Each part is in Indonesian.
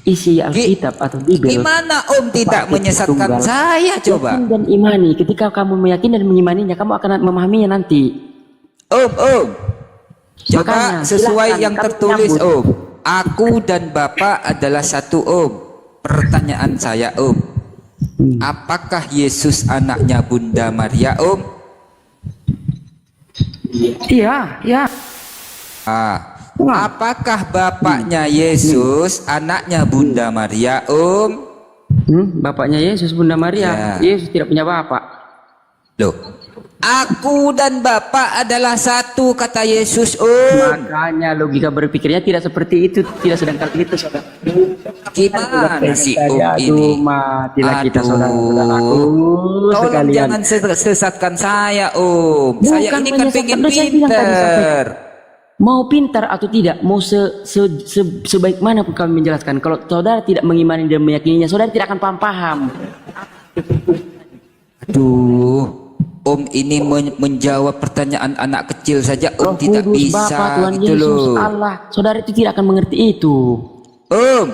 isi Alkitab atau Bible. Gimana Om tidak Paket menyesatkan tunggal. saya coba? Yakin dan imani. Ketika kamu meyakini dan mengimaninya, kamu akan memahaminya nanti. Om, coba Makanya, sesuai silakan, yang kami tertulis menyambut. Om. Aku dan Bapa adalah satu Om. Pertanyaan saya Om, apakah Yesus anaknya Bunda Maria Om? Iya, ya. Apakah bapaknya Yesus anaknya Bunda Maria Om? Bapaknya Yesus, Bunda Maria. Ya. Yesus tidak punya bapak. Loh, aku dan Bapak adalah satu kata Yesus Om. Makanya logika berpikirnya tidak seperti itu, tidak sedang itu, saudara. Gimana sih Om Aduh, ini? matilah kita, saudara-saudaraku Tolong sekalian. jangan sesatkan saya Om. Saya Bukan ini kan menyesatkan, pengen udah saya bilang tadi pinter. Mau pintar atau tidak, mau sebaik mana pun kami menjelaskan, kalau saudara tidak mengimani dan meyakininya, saudara tidak akan paham. Aduh, Om ini menjawab pertanyaan anak kecil saja Om Roh tidak Kudus, bisa Bapa, Tuhan gitu Yesus, loh. Allah, saudara itu tidak akan mengerti itu. Om,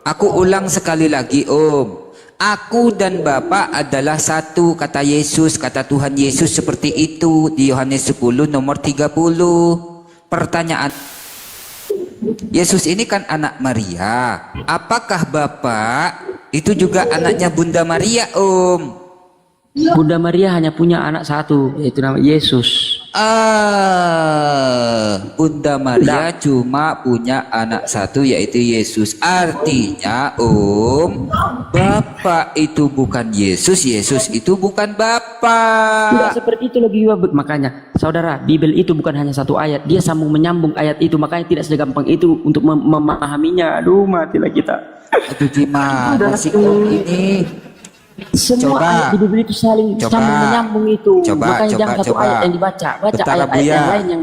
aku ulang sekali lagi Om. Aku dan Bapa adalah satu kata Yesus, kata Tuhan Yesus seperti itu di Yohanes 10 nomor 30. Pertanyaan, Yesus ini kan anak Maria. Apakah Bapak itu juga anaknya Bunda Maria Om? Bunda Maria hanya punya anak satu, yaitu nama Yesus. Bunda Maria cuma punya anak satu yaitu Yesus. Artinya Om, Bapak itu bukan Yesus, Yesus itu bukan Bapak. Tidak seperti itu lagi, makanya saudara, Bible itu bukan hanya satu ayat, dia sambung menyambung ayat itu, makanya tidak segampang itu untuk memahaminya. Aduh, matilah kita. Aduh gimana sih Om ini? Semua ayat di Bible itu saling sambung menyambung itu. Makanya jangan satu ayat yang dibaca, baca ayat-ayat yang lain yang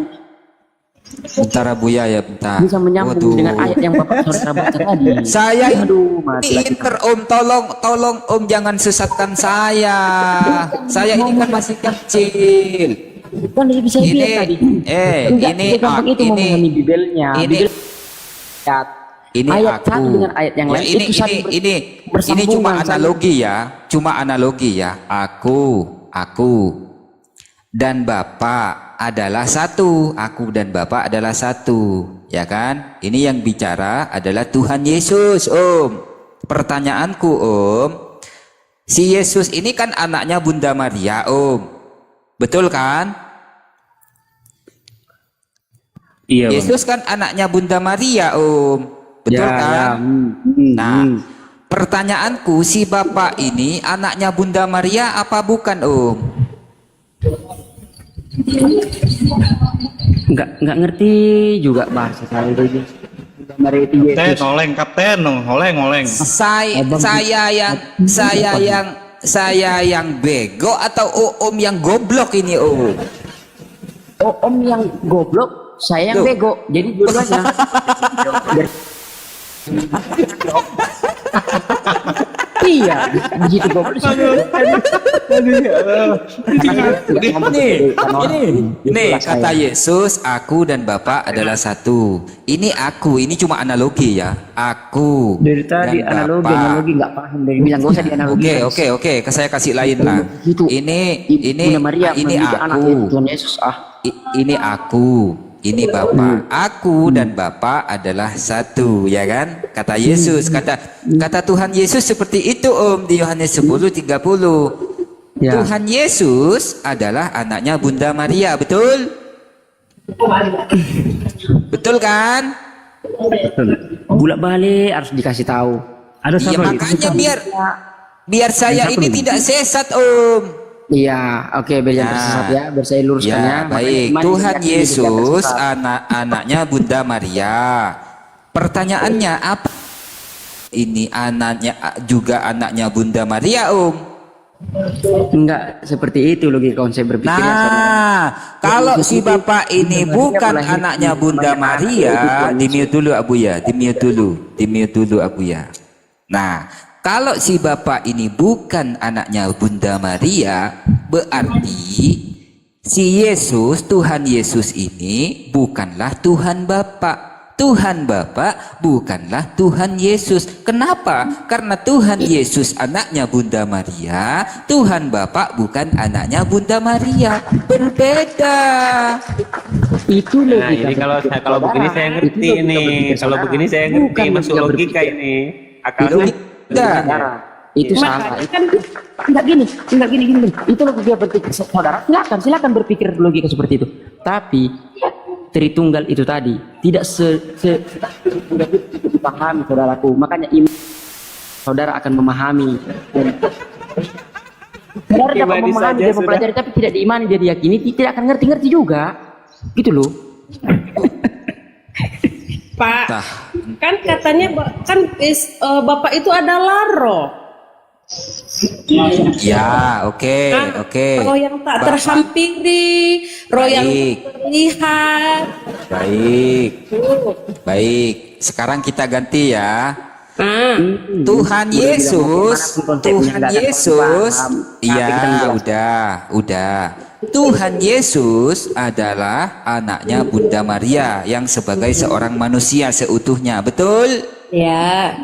bentar Buya ya, bentar. bisa menyambung dengan ayat yang Bapak saudara baca tadi. Saya aduh, matilah kita. pinter Om, tolong Om jangan sesatkan saya. Saya ini kan masih kecil. Kan udah bisa Ini, lihat tadi. ini, gampang itu ini, memahami Bible-nya. ini, ini ayat aku. satu dengan ayat yang lain itu saling ini cuma analogi ya, cuma analogi ya. Aku dan Bapak adalah satu. Aku dan Bapak adalah satu, ya kan? Ini yang bicara adalah Tuhan Yesus, Om. Pertanyaanku, Om, si Yesus ini kan anaknya Bunda Maria, Om. Betul kan? Iya, Yesus kan anaknya Bunda Maria, Om. Betul kan? Nah, pertanyaanku, si Bapak ini anaknya Bunda Maria apa bukan, Om? Enggak ngerti juga bahasa saya itu. Maria itu Yesus. Kapten, oleng. Saya yang bego atau Om yang goblok ini, Om? Oh, Om yang goblok, saya yang bego. Jadi dua-duanya. Iya, begitu goblok. Ini kata Yesus, aku dan Bapak adalah satu. Ini aku, ini cuma analogi ya. Aku dari tadi dan analogi Bapak. nggak paham dari bilang gak usah dianalogi. Oke, saya kasih lain lah. Ini Maria, ini aku. Tuhan Yesus Ini aku. Ini Bapak. Aku dan Bapak adalah satu, ya kan? Kata Yesus, kata Tuhan Yesus seperti itu, Om, di Yohanes 10:30. Ya. Tuhan Yesus adalah anaknya Bunda Maria, betul? Betul kan? Bolak-balik harus dikasih tahu. Ada ya, makanya biar saya ini tidak sesat, Om. Iya, oke, biar tersesat ya, biar saya luruskannya. Ya, baik. Tuhan Yesus anaknya Bunda Maria. Pertanyaannya apa? Ini anaknya juga anaknya Bunda Maria, Om? Enggak seperti itu logika konsep berpikirnya. Nah, kalau si Bapak ini bukan anaknya Bunda Maria, di-mute dulu Abuya, di-mute dulu Abuya. Nah, kalau si Bapak ini bukan anaknya Bunda Maria, berarti si Yesus, Tuhan Yesus ini bukanlah Tuhan Bapak. Tuhan Bapa bukanlah Tuhan Yesus. Kenapa? Karena Tuhan Yesus anaknya Bunda Maria, Tuhan Bapa bukan anaknya Bunda Maria. Berbeda. Itu Nah, logika. ini kalau begini saya ngerti Itu logika ini. berpikir Kalau saudara. begini saya Bukan ngerti masuk logika logika berpikir. ini. Itu Akalnya. tidak. Saudara, itu Iya. salah. Kan enggak gini. Itu logika berpikir saudara. Silakan berpikir logika seperti itu. Tapi Tritunggal itu tadi tidak dipahami saudaraku. Makanya saudara akan memahami. Saudara dapat Pribadi memahami saja dia mempelajari tapi tidak diimani, dia diyakini, tidak akan ngerti juga. Gitu loh. Pak, Tah. kan katanya Bapak itu adalah roh. Ya, oke, Kan? oke. Roh yang tak Bapak. terhampiri, roh yang Baik. terlihat. Baik, baik. Sekarang kita ganti ya. Nah, Tuhan Yesus, Tuhan Yesus, iya udah. Tuhan Yesus adalah anaknya Bunda Maria yang sebagai seorang manusia seutuhnya, betul? ya.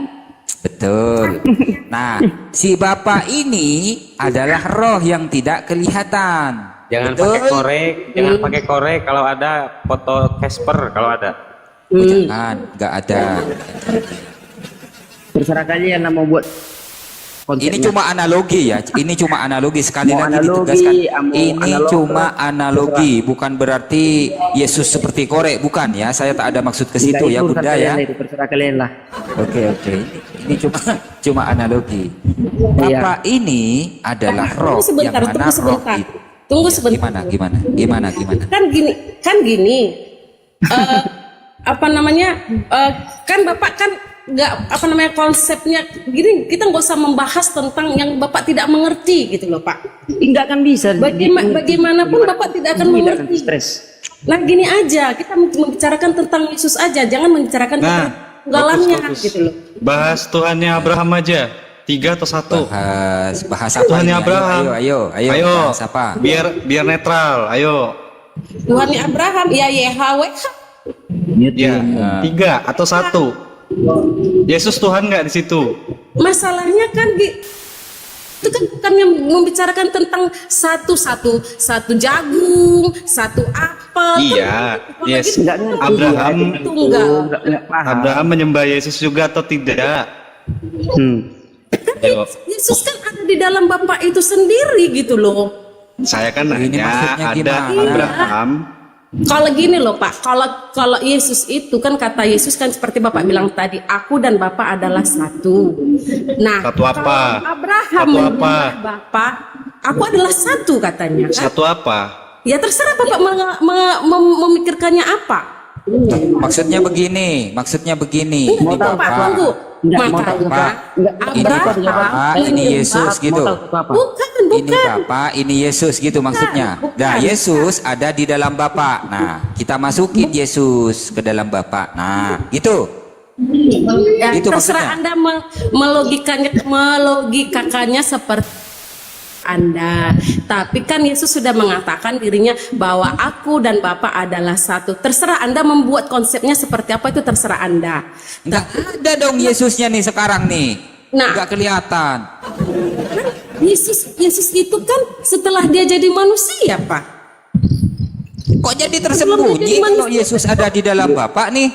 Betul. Nah, si Bapa ini adalah roh yang tidak kelihatan. Jangan betul? pakai korek, jangan pakai korek kalau ada foto Casper kalau ada. Oh, jangan, nggak ada. Terserah kalian mau buat konsepnya. Ini cuma analogi ya. Ini cuma analogi, sekali Mau lagi analogi, ditegaskan. mau Ini analog, cuma analogi, bukan berarti Yesus seperti korek, bukan ya. Saya tak ada maksud ke situ ya, Bunda ya. Itu terserah kalian lah. Oke. Ini cuma analogi. Iya. Bapa ini adalah roh Tunggu yang sebentar, mana tunggu roh sebentar. itu. Tunggu Iya, sebentar. Gimana? Kan gini. Apa namanya? Kan Bapak kan nggak apa namanya konsepnya gini, kita nggak usah membahas tentang yang Bapak tidak mengerti gitu loh, Pak. Enggak akan bisa. Bagaimanapun Bapak tidak akan mengerti. Stres. Nah gini aja, kita membicarakan tentang Yesus aja, jangan membicarakan tentang tunggalannya bagus. gitu loh. Bahas Tuhannya Abraham aja. 3 atau 1? Bahas apa Tuhannya ini? Abraham. Ayo. Bahas apa? Biar netral. Ayo. Tuhannya Abraham, ya YHWH. Ya. 3 atau 1? Yesus Tuhan nggak di situ? Masalahnya kan itu kan bukan yang membicarakan tentang satu jagung, satu apel. Iya. Kan, Yes. apalagi Enggak ngerti. Abraham. tunggal. Enggak paham. Abraham menyembah Yesus juga atau tidak? Ayo. Yesus kan ada di dalam Bapa itu sendiri gitu loh. Saya kan Ini nanya maksudnya ada gimana? Abraham. Kalau gini loh Pak, kalau Yesus itu kan kata Yesus kan seperti Bapak bilang tadi, aku dan Bapa adalah satu. Nah, Satu apa? kalau Abraham Satu apa? menyembah Bapa, aku adalah satu katanya kan. Satu apa? Ya terserah Bapak memikirkannya apa. Maksudnya begini. Ini Pak, Bapak. tunggu. Enggak, mau Makanya tahu, Pak. Ini Bapak, ini Yesus gitu. Bukan. Ini Bapak, ini Yesus gitu maksudnya. Bukan. Nah, Yesus ada di dalam Bapak. Nah, kita masukin Yesus ke dalam Bapak. Nah, gitu. Ya, Itu terserah maksudnya. Anda melogikakannya seperti Anda. Tapi kan Yesus sudah mengatakan dirinya bahwa aku dan Bapa adalah satu. Terserah Anda membuat konsepnya seperti apa, itu terserah Anda. Enggak ada dong Yesusnya nih sekarang nih. Nah. Enggak kelihatan. Yesus itu kan setelah dia jadi manusia, Pak. Kok jadi tersembunyi kalau Yesus ada di dalam Bapak nih?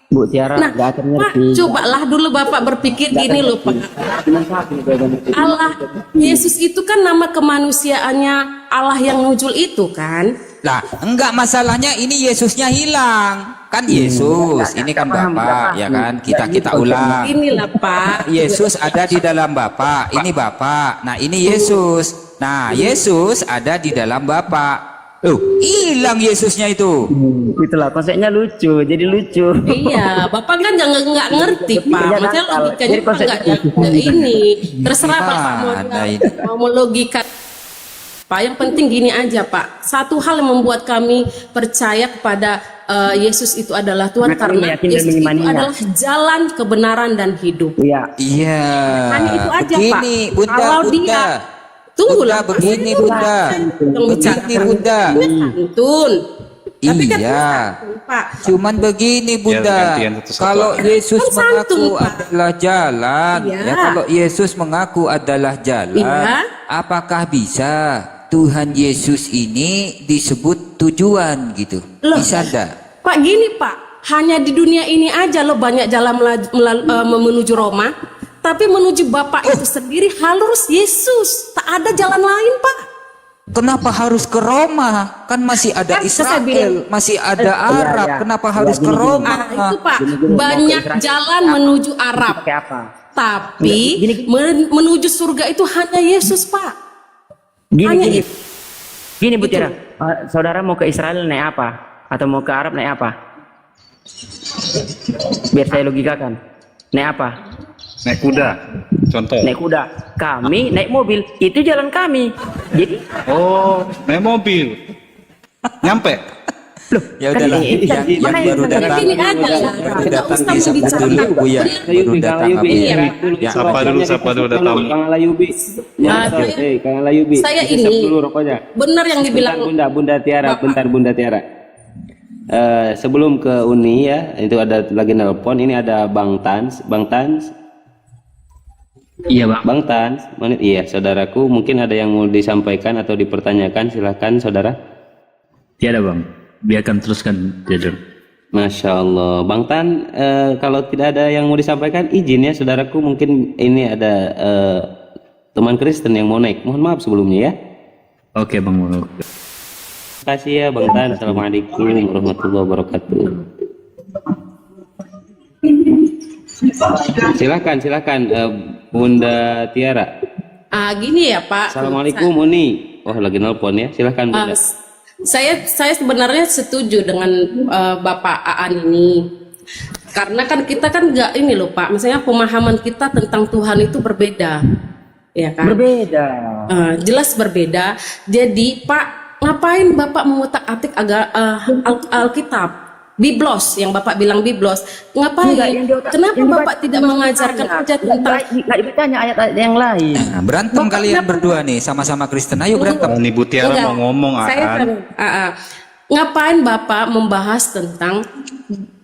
Bu Tiara Nah, enggak akan Pak, ngerti. cobalah dulu Bapak berpikir gini loh, Pak. Cuma satu jawabannya. Allah, Yesus itu kan nama kemanusiaannya Allah yang muncul itu kan. Lah, enggak, masalahnya ini Yesusnya hilang. Kan Yesus, ini kan paham, Bapak, enggak ya paham. kan? Kita Enggak, ulang. Inilah Pak. Yesus ada di dalam Bapak. Ini Bapak. Nah, ini Yesus. Nah, Yesus ada di dalam Bapak. Hilang Yesusnya itu. Itulah konsepnya lucu, jadi lucu. Iya, Bapak kan nggak ngerti Pak. Iya, Maksudnya nakal. logikanya Jadi Pak konsep nggak ini. Terserah Bapak Gimana ini? mau melogika. Pak, yang penting gini aja Pak. Satu hal yang membuat kami percaya kepada Yesus itu adalah Tuhan Nah, kami karena yakin dan Yesus itu mengimaninya. adalah jalan kebenaran dan hidup. Iya. Iya. Hanya itu aja Begini, Pak. Bunda, Kalau Bunda. dia tunggulah Pak. Begini, Saya Bunda. yang bicara. Begini, Bunda. Santun. Tapi kan Iya. santun, Pak. Cuman begini Bunda, gantian satu-satu. kalau Yesus Kan santun, mengaku Pak. adalah jalan, Iya. ya kalau Yesus mengaku adalah jalan, Iya. apakah bisa Tuhan Yesus ini disebut tujuan gitu? Loh. Bisa enggak? Pak gini Pak, hanya di dunia ini aja lo banyak jalan menuju Roma, tapi menuju Bapak itu sendiri harus Yesus. Tak ada jalan lain Pak. Kenapa harus ke Roma? Kan masih ada Kan saya Israel, bilang- masih ada Arab. iya. Kenapa harus ke Roma? Itu Pak, banyak jalan menuju Arab, Pakai apa? tapi menuju surga itu hanya Yesus Pak. Gini Hanya gini. itu. Gini Bu Tira, saudara mau ke Israel naik apa? Atau mau ke Arab naik apa? Biar saya logikakan. Naik apa? Naik kuda, contoh. Naik kuda. Kami naik mobil. Itu jalan kami. Jadi Oh, naik mobil. Nyampe. Ya udahlah, ini- yang makanya baru saya datang, Ini ada lah, baru tidak datang usah disambut membicarakan. dulu Bu ya, baru datang Abu Iya. ya. Ya, Sapa dulu udah tahu. Kang Layubi. Kang Layubi. Saya Hisap ini- dulu rokoknya. Benar yang dibilang Bunda Tiara, bentar Bunda Tiara. Sebelum ke Uni ya, itu ada lagi nelpon. Ini ada Bang Tans. iya Bang. Bang Tans, menit iya, saudaraku. Mungkin ada yang mau disampaikan atau dipertanyakan. Silahkan saudara. Tiada bang, biarkan teruskan Jader. Masya Allah, Bang Tan, kalau tidak ada yang mau disampaikan, izin ya saudaraku. Mungkin ini ada teman Kristen yang mau naik. Mohon maaf sebelumnya ya. Oke bang, Terima kasih ya Bang Tan. Assalamualaikum warahmatullahi wabarakatuh. Silakan Bunda Tiara. gini ya Pak. Assalamualaikum Uni. Oh lagi nelpon ya. Silakan Bunda. Saya sebenarnya setuju dengan Bapak Aan ini, karena kan kita kan nggak ini loh Pak, misalnya pemahaman kita tentang Tuhan itu berbeda, ya kan? Berbeda. Jelas berbeda. Jadi Pak, ngapain Bapak mengutak-atik Alkitab? Biblos, yang Bapak bilang Biblos, ngapain? Enggak, yang diotak- Kenapa yang Bapak dibaca tidak cuma mengajarkan ditanya. aja tentang Nggak ditanya ayat-ayat yang lain. Nah, berantem Bapak kalian kenapa- berdua nih, sama-sama Kristen. Ayo berantem. Ini Bu Tiara Enggak, mau ngomong, saya Aan. kan, ngapain Bapak membahas tentang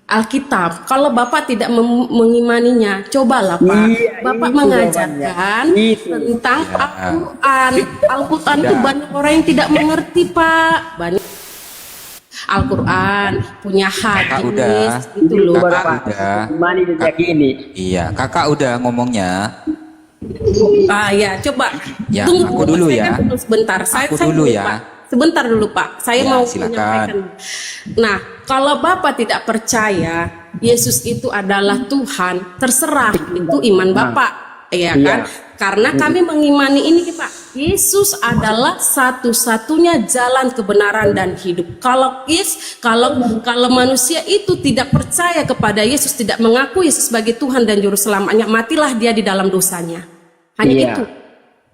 Alkitab? Kalau Bapak tidak mengimaninya, cobalah Pak. Iya, Bapak itu mengajarkan tentang Al-Quran. Al-Quran itu banyak orang yang tidak mengerti Pak. Banyak Al-Quran punya Kakak hadis udah. gitu loh. Kakak udah. Gimana dia yakini? Iya, kakak udah ngomongnya. Ya coba Ya, tunggu aku dulu saya ya. kan dulu sebentar. Aku dulu ya. Pak. Sebentar dulu Pak. Saya Ya, mau silakan. menyampaikan. Nah, kalau Bapak tidak percaya Yesus itu adalah Tuhan, terserah itu iman Bapak, ya kan? Karena kami mengimani ini Pak. Yesus adalah satu-satunya jalan kebenaran dan hidup. Kalau manusia itu tidak percaya kepada Yesus, tidak mengaku Yesus sebagai Tuhan dan juru selamatnya, matilah dia di dalam dosanya. Hanya Iya. itu.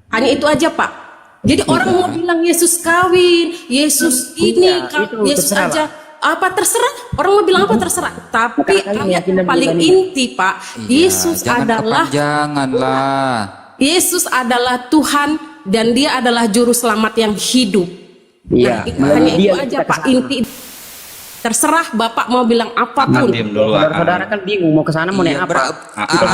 Hanya itu aja Pak. Jadi orang mau bilang Yesus kawin, Yesus ini, itu Yesus terserah, aja apa terserah. Orang mau bilang apa terserah. Tapi Kata-katanya ayat yakin dan paling berani. inti Pak, Yesus Jangan adalah kepanjangan lah. Yesus adalah Tuhan dan Dia adalah juru selamat yang hidup. Iya. Nah, hanya itu Dia aja kita Pak kesana. inti. Terserah Bapak mau bilang apapun. Diam dulu, Saudara-saudara Aan. kan bingung mau ke sana mau naik Iya, apa?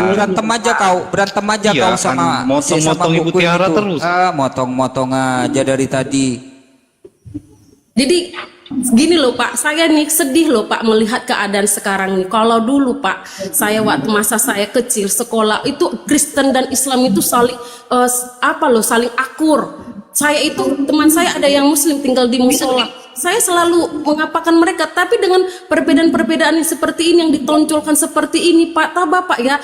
berantem aja kau, berantem aja Iya, kau kan sama motong-motong sama Ibu buku Tiara itu. terus. Motong-motong aja dari tadi. Jadi gini loh Pak, saya nih sedih loh Pak melihat keadaan sekarang nih. Kalau dulu Pak, saya waktu masa saya kecil sekolah itu Kristen dan Islam itu saling saling akur. Saya itu teman saya ada yang Muslim tinggal di musola. Saya selalu mengapakan mereka, tapi dengan perbedaan-perbedaan yang seperti ini yang ditonjolkan seperti ini Pak, tahu Bapak ya.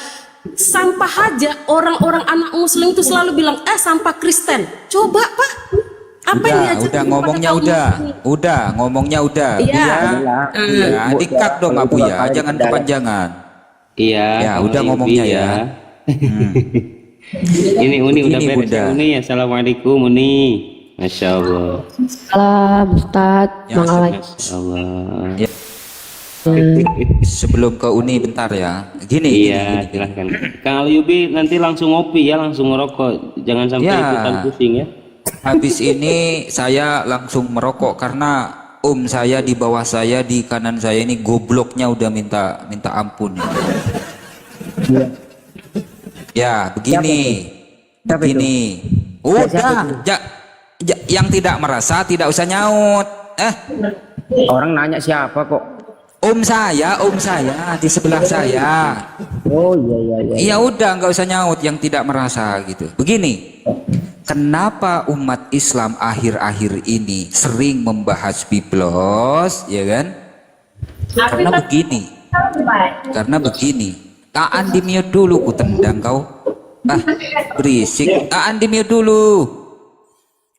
Sampah aja orang-orang anak Muslim itu selalu bilang sampah Kristen. Coba Pak. Apa yang diajarkan Udah kepada ngomongnya kaum udah. muslimin? Udah ngomongnya udah. Iya. Bu ya. Iya. Dikat dong Abu ya, jangan kepanjangan. Iya. Ya, Kang udah Layubi ngomongnya ya. Ini Uni udah Begini, beres Bunda. ya Uni. Assalamualaikum Uni. Masya Allah. Salam Ustadz, Ya, Mang Alay. Masya Allah. Ya. Sebelum ke Uni bentar ya. Gini, Iya, gini. silahkan. Kang Layubi nanti langsung ngopi ya, langsung ngerokok. Jangan sampai Ya. ikutan pusing ya. Habis ini saya langsung merokok karena saya di bawah saya, di kanan saya ini gobloknya udah minta ampun. Ya, begini. Siapa Begini. Udah, yang tidak merasa tidak usah nyaut. Orang nanya siapa kok? Om saya di sebelah saya. Oh iya. Ya udah, nggak usah nyaut yang tidak merasa gitu. Begini, kenapa umat Islam akhir-akhir ini sering membahas biblos, ya kan? Karena begini. Aan di mute dulu, ku tendang kau. Berisik. Aan di mute dulu.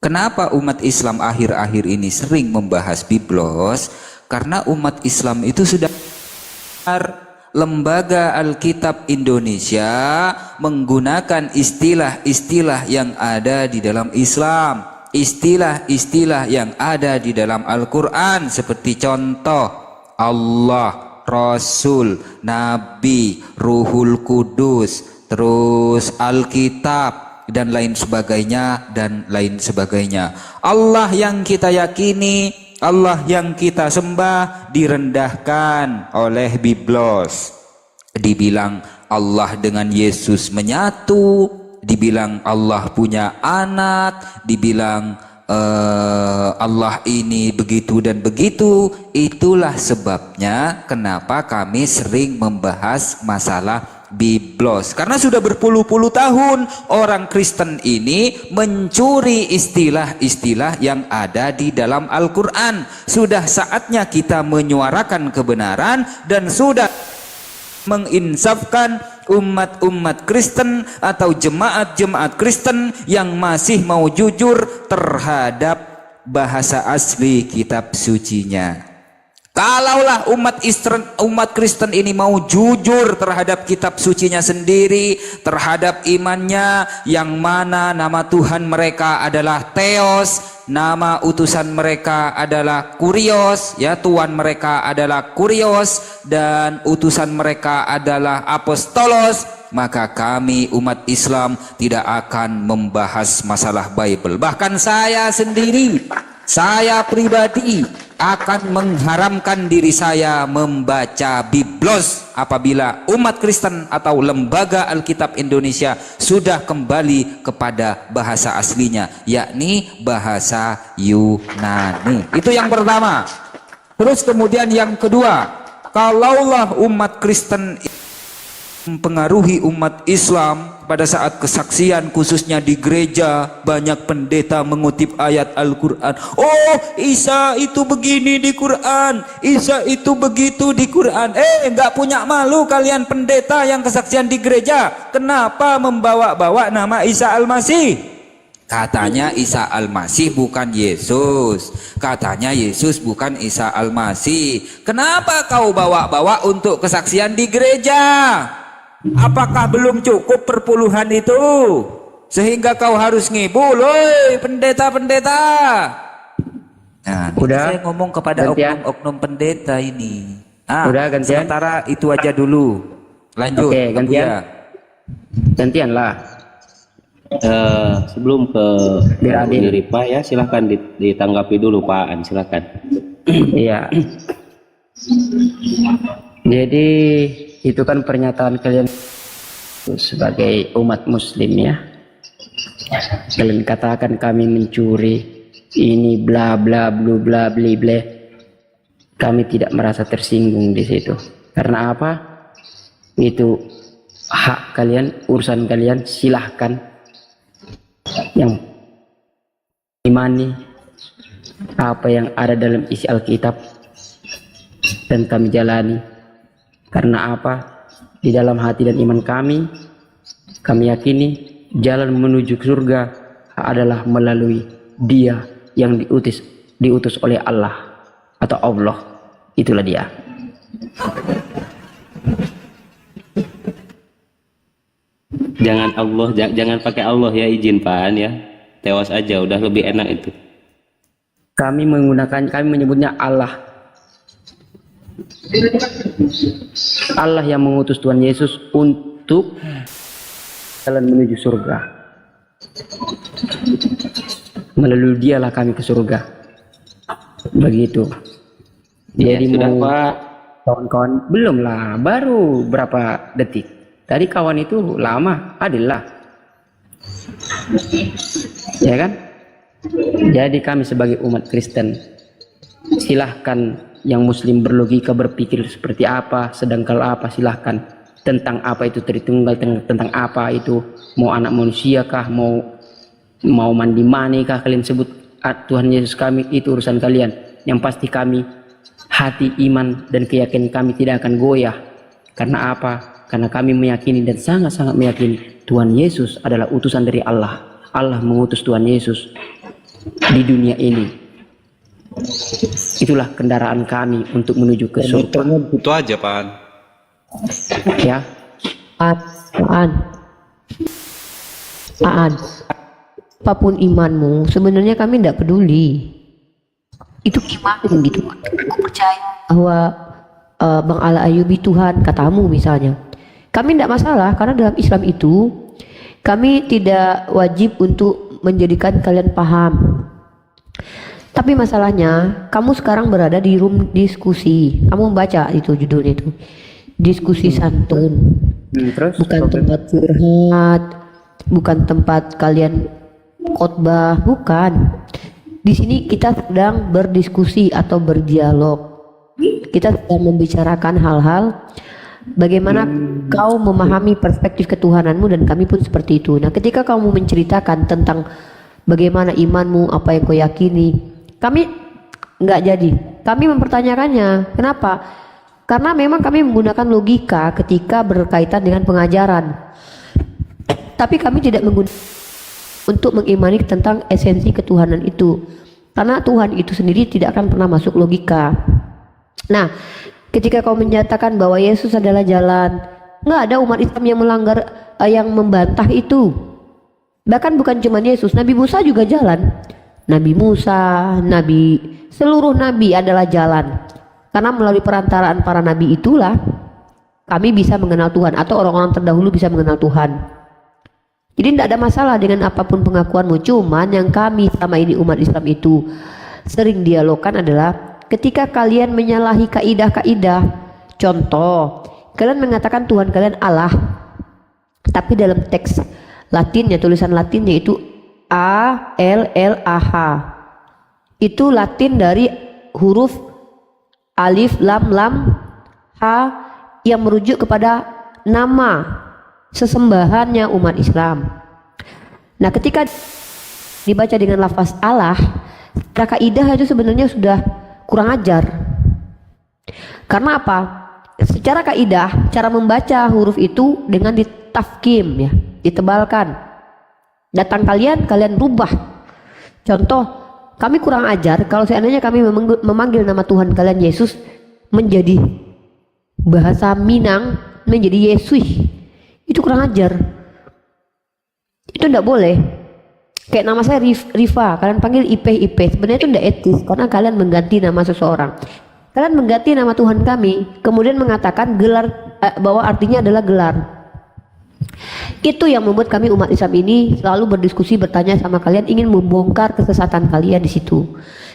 Kenapa umat Islam akhir-akhir ini sering membahas biblos? Karena umat Islam itu sudah Lembaga Alkitab Indonesia menggunakan istilah-istilah yang ada di dalam Islam, istilah-istilah yang ada di dalam Al-Quran, seperti contoh Allah, Rasul, Nabi, Ruhul Kudus, terus Alkitab, dan lain sebagainya. Allah yang kita yakini, Allah yang kita sembah direndahkan oleh biblos. Dibilang Allah dengan Yesus menyatu, dibilang Allah punya anak, dibilang Allah ini begitu dan begitu. Itulah sebabnya kenapa kami sering membahas masalah biblos, karena sudah berpuluh-puluh tahun orang Kristen ini mencuri istilah-istilah yang ada di dalam Al-Quran. Sudah saatnya kita menyuarakan kebenaran dan sudah menginsafkan umat-umat Kristen atau jemaat-jemaat Kristen yang masih mau jujur terhadap bahasa asli kitab sucinya. Kalaulah umat Kristen ini mau jujur terhadap kitab sucinya sendiri, terhadap imannya, yang mana nama Tuhan mereka adalah Theos, nama utusan mereka adalah Kurios, ya, Tuhan mereka adalah Kurios, dan utusan mereka adalah Apostolos, maka kami umat Islam tidak akan membahas masalah Bible. Bahkan saya sendiri, saya pribadi akan mengharamkan diri saya membaca biblos apabila umat Kristen atau Lembaga Alkitab Indonesia sudah kembali kepada bahasa aslinya, yakni bahasa Yunani. Itu yang pertama. Terus kemudian yang kedua, kalaulah umat Kristen mempengaruhi umat Islam pada saat kesaksian, khususnya di gereja, banyak pendeta mengutip ayat Al-Quran. Oh, Isa itu begini di Quran, Isa itu begitu di Quran. Nggak punya malu kalian pendeta yang kesaksian di gereja? Kenapa membawa-bawa nama Isa Al-Masih? Katanya Isa Al-Masih bukan Yesus, katanya Yesus bukan Isa Al-Masih. Kenapa kau bawa-bawa untuk kesaksian di gereja? Apakah belum cukup perpuluhan itu sehingga kau harus ngibul, oi pendeta-pendeta? Nah, udah saya ngomong kepada oknum-oknum pendeta ini. Udah gantian. Sementara itu aja dulu. Lanjut. Oke, gantian. Gantian lah. Sebelum ke Ripa ya, silahkan ditanggapi dulu Pak An, silahkan. Iya. Jadi itu kan pernyataan kalian sebagai umat muslim ya. Kalian katakan kami mencuri ini bla bla bla bla bla bla. Kami tidak merasa tersinggung di situ. Karena apa? Itu hak kalian, urusan kalian, silahkan. Yang imani apa yang ada dalam isi Alkitab dan kami jalani. Karena apa? Di dalam hati dan iman kami yakini jalan menuju surga adalah melalui Dia yang diutus oleh Allah atau Allah. Itulah Dia. Jangan Allah, jangan pakai Allah ya, izin Pak An ya. Tewas aja udah lebih enak itu. Kami menyebutnya Allah. Allah yang mengutus Tuhan Yesus untuk jalan menuju surga. Melalui Dialah kami ke surga. Begitu. Ya, Jadi sudah mau Pak. kawan-kawan belum lah, baru berapa detik. Tadi kawan itu lama, adil lah. Ya kan? Jadi kami sebagai umat Kristen, silahkan yang Muslim berlogika berpikir seperti apa, sedangkan apa silahkan. Tentang apa itu Tritunggal, tentang apa itu mau anak manusia kah, mau mandi mani kah kalian sebut Tuhan Yesus kami, itu urusan kalian. Yang pasti kami, hati iman dan keyakinan kami tidak akan goyah. Karena apa? Karena kami meyakini dan sangat-sangat meyakini Tuhan Yesus adalah utusan dari Allah. Allah mengutus Tuhan Yesus di dunia ini. Itulah kendaraan kami untuk menuju ke surga. Itu aja, Pak. Ya, Aan, apapun imanmu, sebenarnya kami tidak peduli. Itu iman gitu. Aku percaya bahwa Bang Ala Ayubi Tuhan katamu misalnya. Kami tidak masalah karena dalam Islam itu kami tidak wajib untuk menjadikan kalian paham. Tapi masalahnya kamu sekarang berada di room diskusi. Kamu baca itu judulnya itu. Diskusi santun. terus Bukan tempat curhat, bukan tempat kalian khotbah, bukan. Di sini kita sedang berdiskusi atau berdialog. Kita sedang membicarakan hal-hal bagaimana kau memahami perspektif ketuhananmu, dan kami pun seperti itu. Nah, ketika kamu menceritakan tentang bagaimana imanmu, apa yang kau yakini, kami nggak jadi. Kami mempertanyakannya. Kenapa? Karena memang kami menggunakan logika ketika berkaitan dengan pengajaran. Tapi kami tidak menggunakan untuk mengimani tentang esensi ketuhanan itu. Karena Tuhan itu sendiri tidak akan pernah masuk logika. Nah, ketika kau menyatakan bahwa Yesus adalah jalan, nggak ada umat Islam yang melanggar, yang membantah itu. Bahkan bukan cuma Yesus, Nabi Musa juga jalan. Nabi Musa, seluruh nabi adalah jalan. Karena melalui perantaraan para nabi itulah kami bisa mengenal Tuhan, atau orang-orang terdahulu bisa mengenal Tuhan. Jadi tidak ada masalah dengan apapun pengakuanmu. Cuman yang kami selama ini umat Islam itu sering dialogkan adalah ketika kalian menyalahi kaidah-kaidah. Contoh, kalian mengatakan Tuhan kalian Allah, tapi dalam teks Latinnya, tulisan Latinnya itu A-L-L-A-H. Itu Latin dari huruf alif, lam, lam, ha, yang merujuk kepada nama sesembahannya umat Islam. Nah, ketika dibaca dengan lafaz Allah, secara kaidah itu sebenarnya sudah kurang ajar. Karena apa? Secara kaidah, cara membaca huruf itu dengan ditafkim, ya, ditebalkan. Datang kalian rubah. Contoh, kami kurang ajar kalau seandainya kami memanggil nama Tuhan kalian Yesus menjadi bahasa Minang menjadi Yesus. Itu kurang ajar. Itu tidak boleh. Kayak nama saya Rifa, kalian panggil IP. Sebenarnya itu tidak etis karena kalian mengganti nama seseorang. Kalian mengganti nama Tuhan kami, kemudian mengatakan gelar, bahwa artinya adalah gelar. Itu yang membuat kami umat Islam ini selalu berdiskusi, bertanya sama kalian, ingin membongkar kesesatan kalian di situ.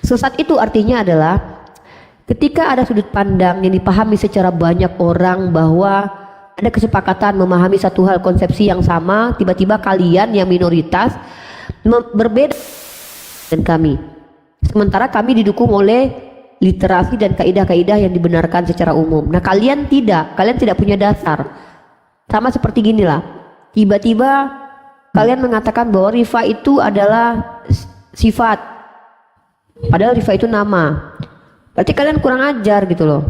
Sesat itu artinya adalah ketika ada sudut pandang yang dipahami secara banyak orang, bahwa ada kesepakatan memahami satu hal, konsepsi yang sama, tiba-tiba kalian yang minoritas berbeda dengan kami. Sementara kami didukung oleh literasi dan kaidah-kaidah yang dibenarkan secara umum. Nah, kalian tidak punya dasar. Sama seperti ginilah, tiba-tiba kalian mengatakan bahwa Rifa itu adalah sifat, padahal Rifa itu nama. Berarti kalian kurang ajar gitu loh,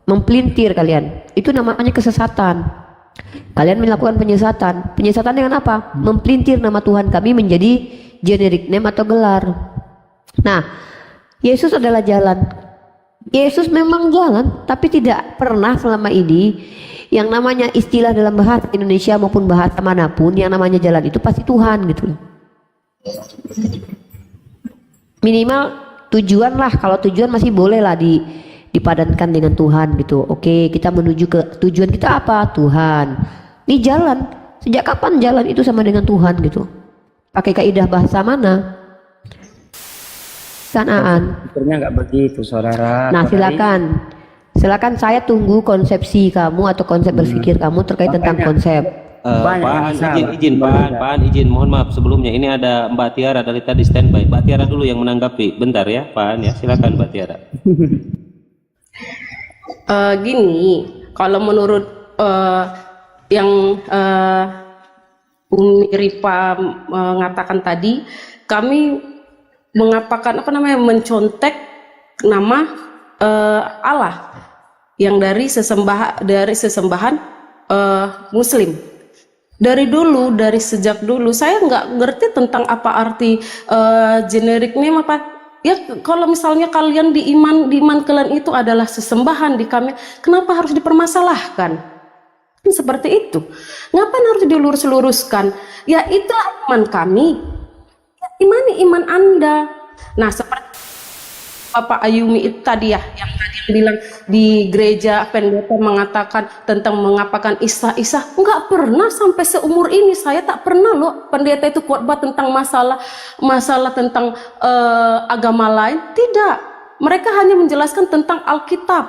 mempelintir kalian. Itu namanya kesesatan. Kalian melakukan penyesatan. Penyesatan dengan apa? Mempelintir nama Tuhan kami menjadi generic name atau gelar. Nah, Yesus adalah jalan. Yesus memang jalan, tapi tidak pernah selama ini yang namanya istilah dalam bahasa Indonesia maupun bahasa manapun yang namanya jalan itu pasti Tuhan gitu. Minimal tujuan lah, kalau tujuan masih boleh lah dipadankan dengan Tuhan gitu. Oke, kita menuju ke tujuan kita apa? Tuhan. Ini jalan. Sejak kapan jalan itu sama dengan Tuhan gitu? Pakai kaidah bahasa mana? Kan Aan. Pikirnya nggak begitu, saudara. Nah, Kalau silakan. Silakan saya tunggu konsepsi kamu atau konsep berpikir kamu terkait tentang Makanya. konsep. Banyak Pak An, yang salah. izin Pak An, izin, mohon maaf sebelumnya ini ada Mbak Tiara dari tadi standby. Mbak Tiara dulu yang menanggapi, bentar ya Pak An ya, silakan Mbak Tiara. Gini, kalau menurut yang Umi Rifa mengatakan tadi, kami mengapakan mencontek nama Allah yang dari sesembahan Muslim. Dari dulu, dari sejak dulu, saya nggak ngerti tentang apa arti generik name apa. Ya kalau misalnya kalian di iman kalian itu adalah sesembahan di kami, kenapa harus dipermasalahkan? Kan seperti itu. Ngapain harus dilurus-luruskan? Ya itulah iman kami. Ya, iman Anda. Nah seperti Bapak Ayumi itu tadi ya, yang tadi yang bilang di gereja pendeta mengatakan tentang mengapakan Isa. Enggak pernah sampai seumur ini saya tak pernah loh pendeta itu khotbah tentang masalah tentang agama lain. Tidak, mereka hanya menjelaskan tentang Alkitab,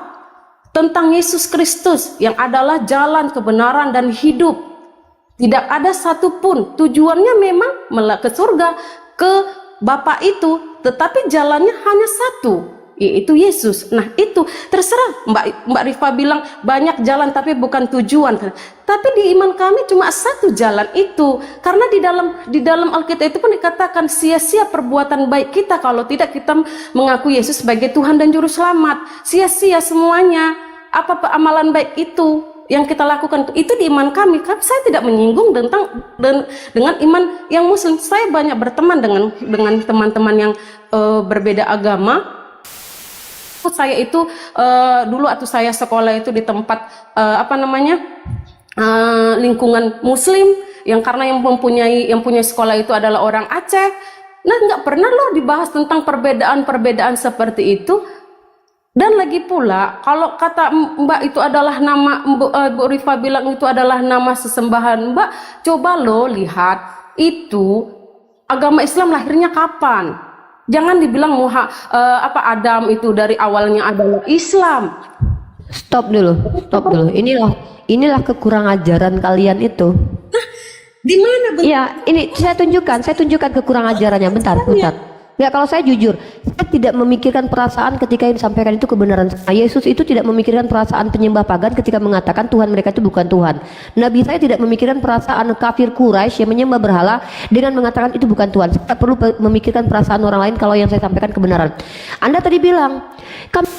tentang Yesus Kristus yang adalah jalan kebenaran dan hidup. Tidak ada satupun tujuannya memang ke surga, ke Bapa itu, tetapi jalannya hanya satu, yaitu Yesus. Nah itu terserah Mbak Rifa bilang banyak jalan tapi bukan tujuan. Tapi di iman kami cuma satu jalan itu, karena di dalam Alkitab itu pun dikatakan sia-sia perbuatan baik kita kalau tidak kita mengaku Yesus sebagai Tuhan dan Juru Selamat. Sia-sia semuanya. Apa amalan baik itu yang kita lakukan itu di iman kami. Saya tidak menyinggung dengan iman yang Muslim. Saya banyak berteman dengan teman-teman yang berbeda agama. Saya itu dulu waktu saya sekolah itu di tempat lingkungan Muslim, yang karena yang punya sekolah itu adalah orang Aceh. Nah nggak pernah loh dibahas tentang perbedaan seperti itu. Dan lagi pula, kalau kata Mbak itu adalah nama, Bu Rifa bilang itu adalah nama sesembahan, Mbak coba lo lihat itu agama Islam lahirnya kapan. Jangan dibilang Adam itu dari awalnya adalah Islam. Stop dulu. Inilah kekurang ajaran kalian itu. Di mana? Iya, ini saya tunjukkan kekurang ajarannya. Bentar. Ya kalau saya jujur, saya tidak memikirkan perasaan ketika yang disampaikan itu kebenaran. Yesus itu tidak memikirkan perasaan penyembah pagan ketika mengatakan Tuhan mereka itu bukan Tuhan. Nabi saya tidak memikirkan perasaan kafir Quraisy yang menyembah berhala dengan mengatakan itu bukan Tuhan. Saya tak perlu memikirkan perasaan orang lain kalau yang saya sampaikan kebenaran. Anda tadi bilang, kamu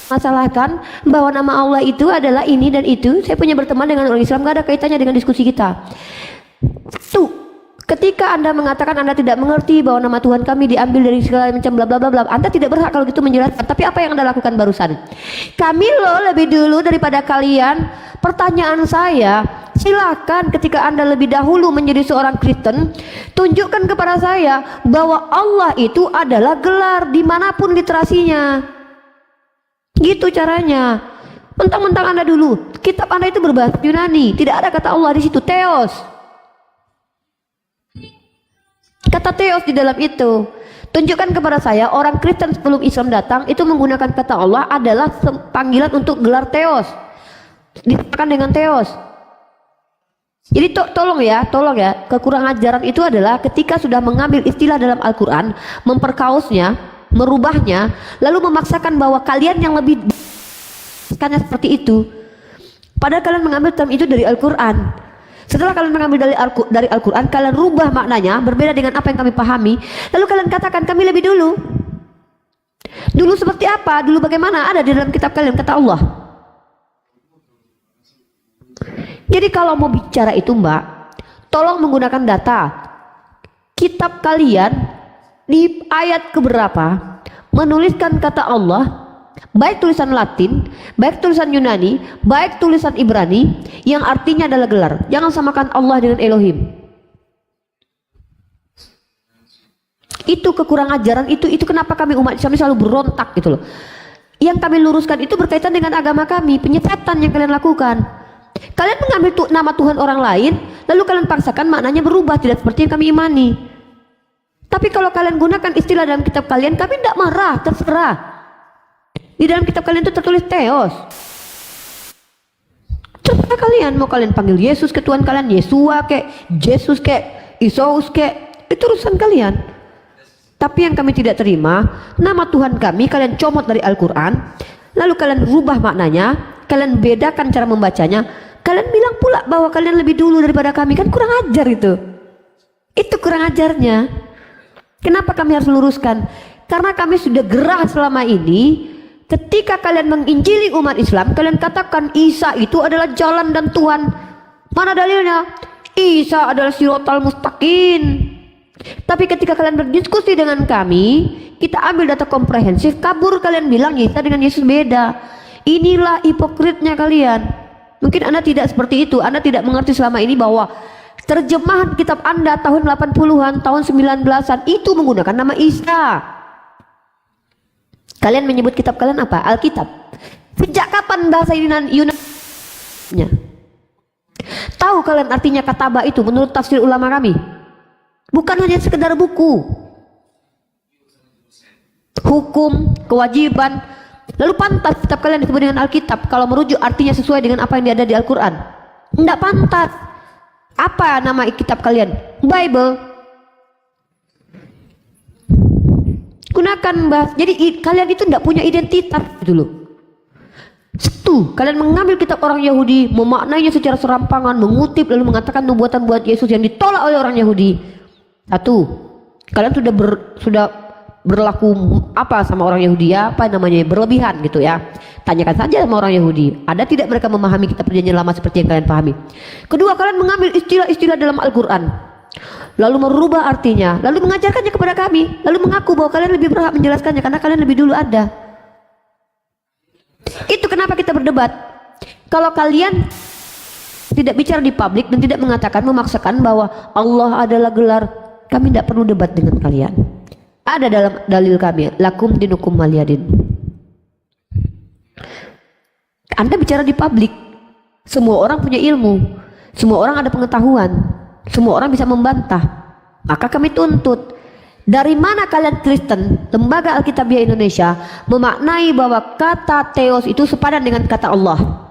masalahkan bahwa nama Allah itu adalah ini dan itu. Saya punya berteman dengan orang Islam, gak ada kaitannya dengan diskusi kita. Tuh. Ketika Anda mengatakan Anda tidak mengerti bahwa nama Tuhan kami diambil dari segala macam bla bla bla bla, Anda tidak berhak kalau gitu menjelaskan. Tapi apa yang Anda lakukan barusan? Kami loh lebih dulu daripada kalian. Pertanyaan saya, silakan ketika Anda lebih dahulu menjadi seorang Kristen, tunjukkan kepada saya bahwa Allah itu adalah gelar dimanapun literasinya. Gitu caranya. Mentang-mentang Anda dulu, kitab Anda itu berbahasa Yunani, tidak ada kata Allah di situ, Theos. Kata Theos di dalam itu. Tunjukkan kepada saya orang Kristen sebelum Islam datang itu menggunakan kata Allah adalah panggilan untuk gelar Theos. Disamakan dengan Theos. Jadi tolong ya, kekurangan ajaran itu adalah ketika sudah mengambil istilah dalam Al-Quran, memperkausnya, merubahnya, lalu memaksakan bahwa kalian yang lebih karena seperti itu. Padahal kalian mengambil term itu dari Al-Quran. Setelah kalian mengambil dari Al-Quran, kalian rubah maknanya berbeda dengan apa yang kami pahami. Lalu kalian katakan kami lebih dulu. Dulu seperti apa? Dulu bagaimana? Ada di dalam kitab kalian kata Allah. Jadi kalau mau bicara itu Mbak, tolong menggunakan data. Kitab kalian di ayat keberapa menuliskan kata Allah, baik tulisan Latin, baik tulisan Yunani, baik tulisan Ibrani, yang artinya adalah gelar. Jangan samakan Allah dengan Elohim. Itu kekurangan ajaran itu kenapa kami umat Islam selalu berontak gitu loh. Yang kami luruskan itu berkaitan dengan agama kami, penyesatan yang kalian lakukan. Kalian mengambil nama Tuhan orang lain, lalu kalian paksakan maknanya berubah tidak seperti yang kami imani. Tapi kalau kalian gunakan istilah dalam kitab kalian, kami tidak marah, terserah. Di dalam kitab kalian itu tertulis Theos. Terserah kalian, mau kalian panggil Yesus ke Tuhan kalian, Yesua kek, Yesus kek, Isus kek, itu urusan kalian. Tapi yang kami tidak terima, nama Tuhan kami kalian comot dari Al-Quran, lalu kalian rubah maknanya, kalian bedakan cara membacanya, kalian bilang pula bahwa kalian lebih dulu daripada kami, kan kurang ajar itu. Itu kurang ajarnya. Kenapa kami harus luruskan? Karena kami sudah gerah selama ini. Ketika kalian menginjili umat Islam, kalian katakan Isa itu adalah jalan dan Tuhan. Mana dalilnya? Isa adalah siratal mustaqim. Tapi ketika kalian berdiskusi dengan kami, kita ambil data komprehensif, kabur kalian bilang Isa dengan Yesus beda. Inilah hipokritnya kalian. Mungkin Anda tidak seperti itu. Anda tidak mengerti selama ini bahwa terjemahan kitab Anda tahun 80-an, tahun 19-an itu menggunakan nama Isa. Kalian menyebut kitab kalian apa? Alkitab. Sejak kapan bahasa Yunani? Tahu kalian artinya kataba itu menurut tafsir ulama kami? Bukan hanya sekedar buku. Hukum, kewajiban. Lalu pantas kitab kalian disebut dengan Alkitab kalau merujuk artinya sesuai dengan apa yang ada di Al-Quran? Tidak pantas. Apa nama kitab kalian? Bible. Gunakan bahasa. Jadi kalian itu tidak punya identitas gitu loh. Satu, kalian mengambil kitab orang Yahudi, memaknainya secara serampangan, mengutip lalu mengatakan nubuatan buat Yesus yang ditolak oleh orang Yahudi. Satu, kalian sudah berlaku apa sama orang Yahudi ya? Apa namanya? Berlebihan gitu ya. Tanyakan saja sama orang Yahudi. Ada tidak mereka memahami kitab perjanjian lama seperti yang kalian pahami? Kedua, kalian mengambil istilah-istilah dalam Al-Quran, lalu merubah artinya, lalu mengajarkannya kepada kami, lalu mengaku bahwa kalian lebih berhak menjelaskannya karena kalian lebih dulu ada. Itu kenapa kita berdebat. Kalau kalian tidak bicara di publik dan tidak mengatakan, memaksakan bahwa Allah adalah gelar, kami tidak perlu debat dengan kalian. Ada dalam dalil kami, lakum dinukum waliyadin. Anda bicara di publik, semua orang punya ilmu, semua orang ada pengetahuan, semua orang bisa membantah. Maka kami tuntut, dari mana kalian Kristen, Lembaga Alkitabiah Indonesia, memaknai bahwa kata Theos itu sepadan dengan kata Allah?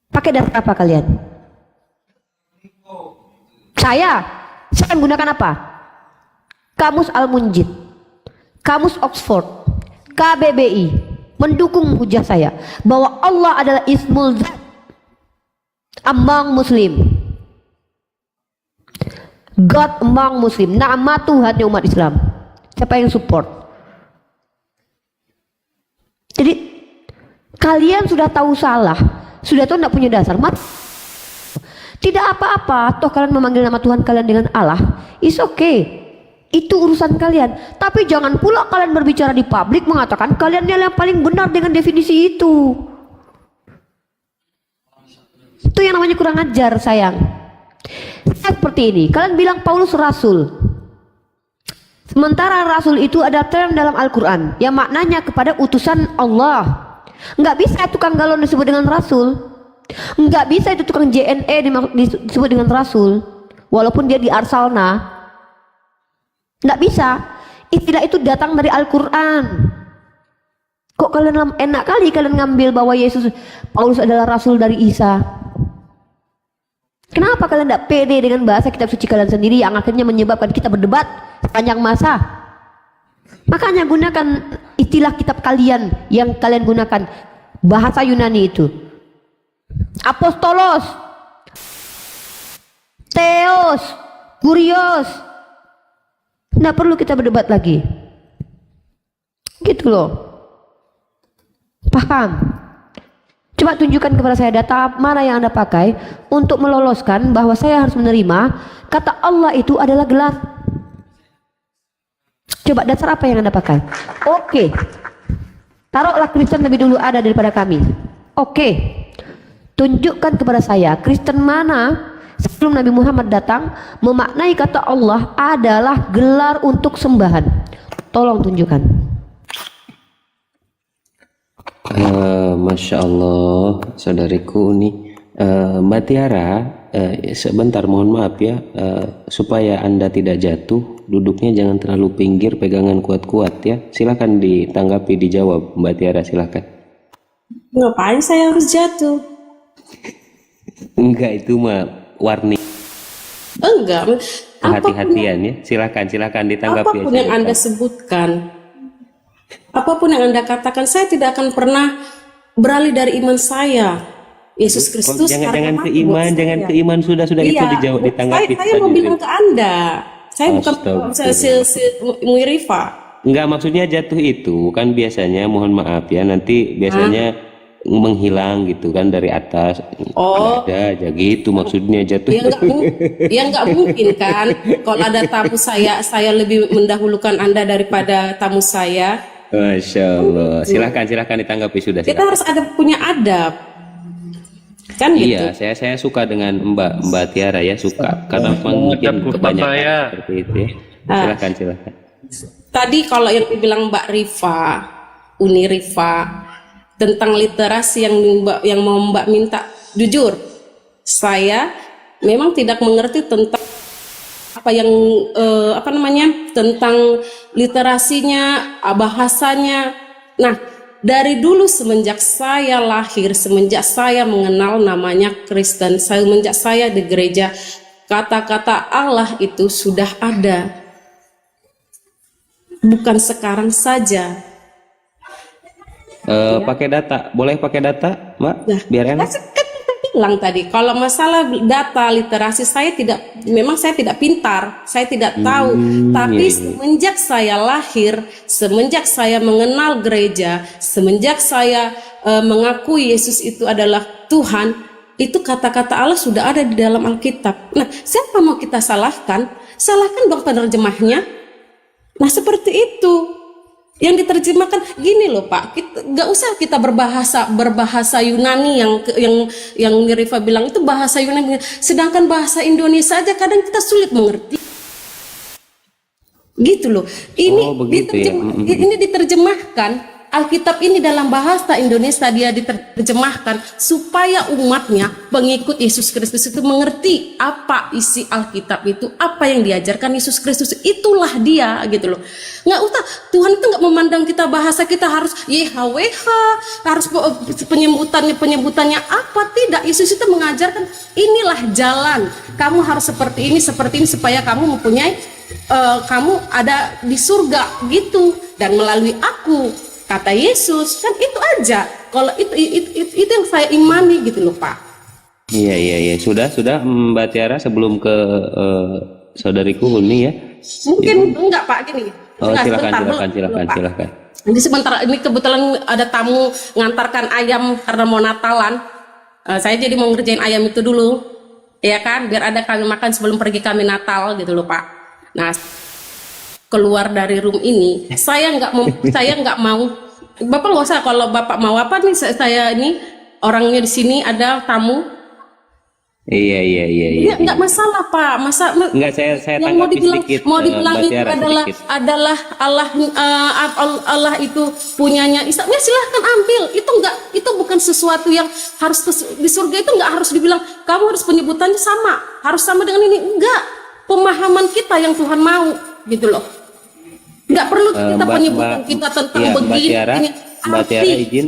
Pakai dasar apa kalian? Saya menggunakan apa? Kamus Al-Munjid, Kamus Oxford, KBBI mendukung hujah saya bahwa Allah adalah Ismul Zat among Muslim, God among Muslim, nama Tuhannya umat Islam. Siapa yang support? Jadi kalian sudah tahu salah, sudah tahu tidak punya dasar, tidak apa-apa. Toh kalian memanggil nama Tuhan kalian dengan Allah, is okay. Itu urusan kalian. Tapi jangan pula kalian berbicara di publik mengatakan kalian yang paling benar dengan definisi itu. Itu yang namanya kurang ajar, sayang. Seperti ini, kalian bilang Paulus rasul, sementara rasul itu ada term dalam Al-Quran yang maknanya kepada utusan Allah. Nggak bisa tukang galon disebut dengan rasul, nggak bisa itu tukang JNE disebut dengan rasul walaupun dia di Arsalna. Nggak bisa. Istilah itu datang dari Al-Quran. Kok kalian enak kali kalian ngambil bahwa Paulus adalah rasul dari Isa? Kenapa kalian tidak pede dengan bahasa kitab suci kalian sendiri yang akhirnya menyebabkan kita berdebat sepanjang masa? Makanya gunakan istilah kitab kalian yang kalian gunakan, bahasa Yunani itu. Apostolos, Theos, Kurios. Tidak perlu kita berdebat lagi. Gitu loh. Paham? Coba tunjukkan kepada saya data mana yang Anda pakai untuk meloloskan bahwa saya harus menerima kata Allah itu adalah gelar. Coba dasar apa yang Anda pakai? Oke. Taruhlah Kristen lebih dulu ada daripada kami. Oke. Tunjukkan kepada saya Kristen mana sebelum Nabi Muhammad datang memaknai kata Allah adalah gelar untuk sembahan. Tolong tunjukkan. Masya Allah, saudariku nih, Mbak Tiara, sebentar, mohon maaf ya, supaya Anda tidak jatuh, duduknya jangan terlalu pinggir, pegangan kuat-kuat ya. Silakan ditanggapi, dijawab Mbak Tiara, silakan. Ngapain saya harus jatuh? Enggak, itu mah warning Enggak. kehati-hatian ya. Silakan ditanggapi Apapun ya, yang Anda sebutkan, apapun yang Anda katakan, saya tidak akan pernah beralih dari iman saya. Yesus Kristus jangan harga ke mati buat iman, saya. jangan ke iman, sudah itu Iya, dijawab, ditanggapi. saya mau bilang ke Anda, saya bukan Astagfirullah. si Muirifa. Enggak, maksudnya jatuh itu kan biasanya, mohon maaf ya, nanti biasanya menghilang gitu kan dari atas. Oh. Ada aja gitu maksudnya jatuh. Ya nggak mungkin kan. Kalau ada tamu saya lebih mendahulukan Anda daripada tamu saya. Masya Allah. Silakan ditanggapi, sudah. Kita Silakan. harus ada punya adab. Kan gitu. Iya, saya suka dengan Mbak Tiara ya, suka karena mungkin kebanyakan seperti itu ya. Silakan. Tadi kalau yang dibilang Mbak Rifa, Uni Rifa, tentang literasi yang mau Mbak minta, jujur saya memang tidak mengerti tentang apa yang tentang literasinya, bahasanya. Nah, dari dulu semenjak saya lahir, semenjak saya mengenal namanya Kristen, semenjak saya di gereja, kata-kata Allah itu sudah ada, bukan sekarang saja. Pakai data, boleh pakai data, Mbak? Nah, Biar enak. kan kita bilang tadi, kalau masalah data literasi saya tidak pintar, saya tidak tahu. Tapi semenjak saya lahir, semenjak saya mengenal gereja, semenjak saya mengakui Yesus itu adalah Tuhan, itu kata-kata Allah sudah ada di dalam Alkitab. Nah, siapa mau kita salahkan? Salahkan dong penerjemahnya. Nah, seperti itu. Yang diterjemahkan gini loh Pak, nggak usah kita berbahasa Yunani yang Rifa bilang itu bahasa Yunani, sedangkan bahasa Indonesia aja kadang kita sulit mengerti. Gitu loh. Ini diterjemahkan, Alkitab ini dalam bahasa Indonesia dia diterjemahkan supaya umatnya, pengikut Yesus Kristus itu mengerti apa isi Alkitab itu, apa yang diajarkan Yesus Kristus, itulah dia gitu loh. Nggak usah, Tuhan itu nggak memandang kita bahasa kita harus YHWH, harus penyebutannya apa, tidak. Yesus itu mengajarkan inilah jalan, kamu harus seperti ini supaya kamu mempunyai kamu ada di surga gitu, dan melalui aku, kata Yesus, kan itu aja. Kalau itu yang saya imani gitu loh Pak. Iya. Sudah Mbak Tiara, sebelum ke saudariku Uni ya. Mungkin enggak Pak, gini. Silakan. Ini sebentar, ini kebetulan ada tamu ngantarkan ayam karena mau Natalan. Saya jadi mau ngerjain ayam itu dulu, ya kan, biar ada kami makan sebelum pergi kami Natal gitu loh Pak. Nah, keluar dari room ini, saya nggak mau. Bapak nggak usah, kalau Bapak mau apa nih, saya ini orangnya di sini ada tamu. Iya. Nggak masalah Pak, Enggak, saya yang mau dibilang sedikit, mau dibilang Mbak itu Tiara, adalah Allah itu punyanya Isa. Ya silahkan ambil. Itu bukan sesuatu yang harus di surga itu nggak harus dibilang kamu harus penyebutannya harus sama dengan ini. Enggak, pemahaman kita yang Tuhan mau gitu loh. Nggak perlu kita penyebutan kita tentang begini. Mbak Tiara izin,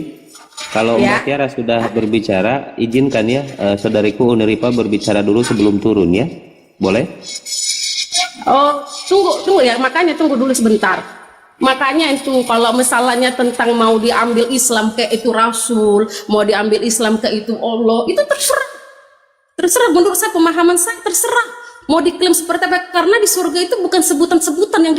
kalau Ya. Mbak Tiara sudah berbicara, izinkan ya saudariku Uniripa berbicara dulu sebelum turun ya, boleh? Oh, tunggu ya, makanya tunggu dulu sebentar. Makanya itu kalau misalnya tentang mau diambil Islam ke itu Rasul, mau diambil Islam ke itu Allah, itu terserah menurut saya, pemahaman saya terserah. Mau diklaim seperti apa, karena di surga itu bukan sebutan-sebutan yang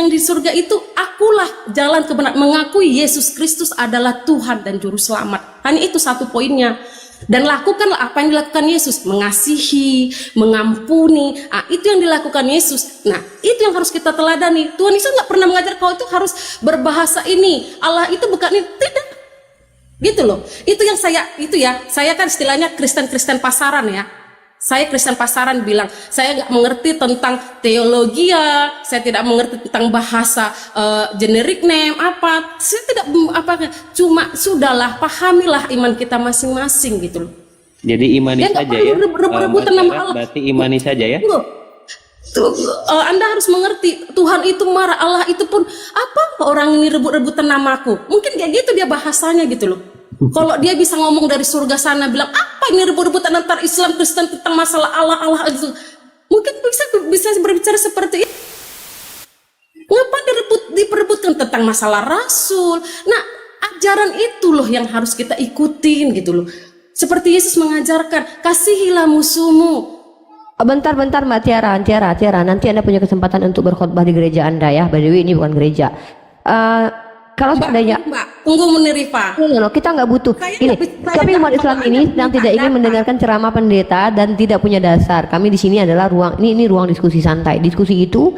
di surga itu, akulah jalan kebenaran, mengakui Yesus Kristus adalah Tuhan dan Juru Selamat. Hanya itu satu poinnya. Dan lakukanlah apa yang dilakukan Yesus, mengasihi, mengampuni. Itu yang dilakukan Yesus. Nah, itu yang harus kita teladani. Tuhan Yesus nggak pernah mengajar kau itu harus berbahasa ini, Allah itu bukan ini, tidak. Gitu loh. Itu yang saya kan istilahnya Kristen pasaran ya. Saya Kristen pasaran bilang, saya nggak mengerti tentang teologi ya, saya tidak mengerti tentang bahasa generic name saya tidak cuma sudahlah, pahamilah iman kita masing-masing gitu loh. Jadi imani Dia nggak saja perlu ya. rebut-rebutan Mas nama Jarod, Allah. berarti imani saja ya. Tunggu. Anda harus mengerti Tuhan itu marah, Allah itu pun apa orang ini rebut-rebutan namaku. Mungkin kayak gitu dia bahasanya gitu loh. Kalau dia bisa ngomong dari surga sana bilang apa ini rebut-rebutan antar Islam Kristen tentang masalah Allah itu. Mungkin bisa berbicara seperti itu. Ngapa diperebutkan tentang masalah Rasul? Nah, ajaran itu loh yang harus kita ikutin gitu loh. Seperti Yesus mengajarkan, kasihilah musuhmu. Bentar Mbak Tiara, nanti Anda punya kesempatan untuk berkhutbah di gereja Anda ya. By the way, ini bukan gereja. Kalau seandainya Mbak, tunggu Munirifa. no, kita nggak butuh. Saya Ini, nggak- kami saya umat nggak Islam butuh ini Anda sedang minta tidak ingin data. mendengarkan ceramah pendeta dan tidak punya dasar. Kami di sini adalah ruang ini ruang diskusi santai. Diskusi itu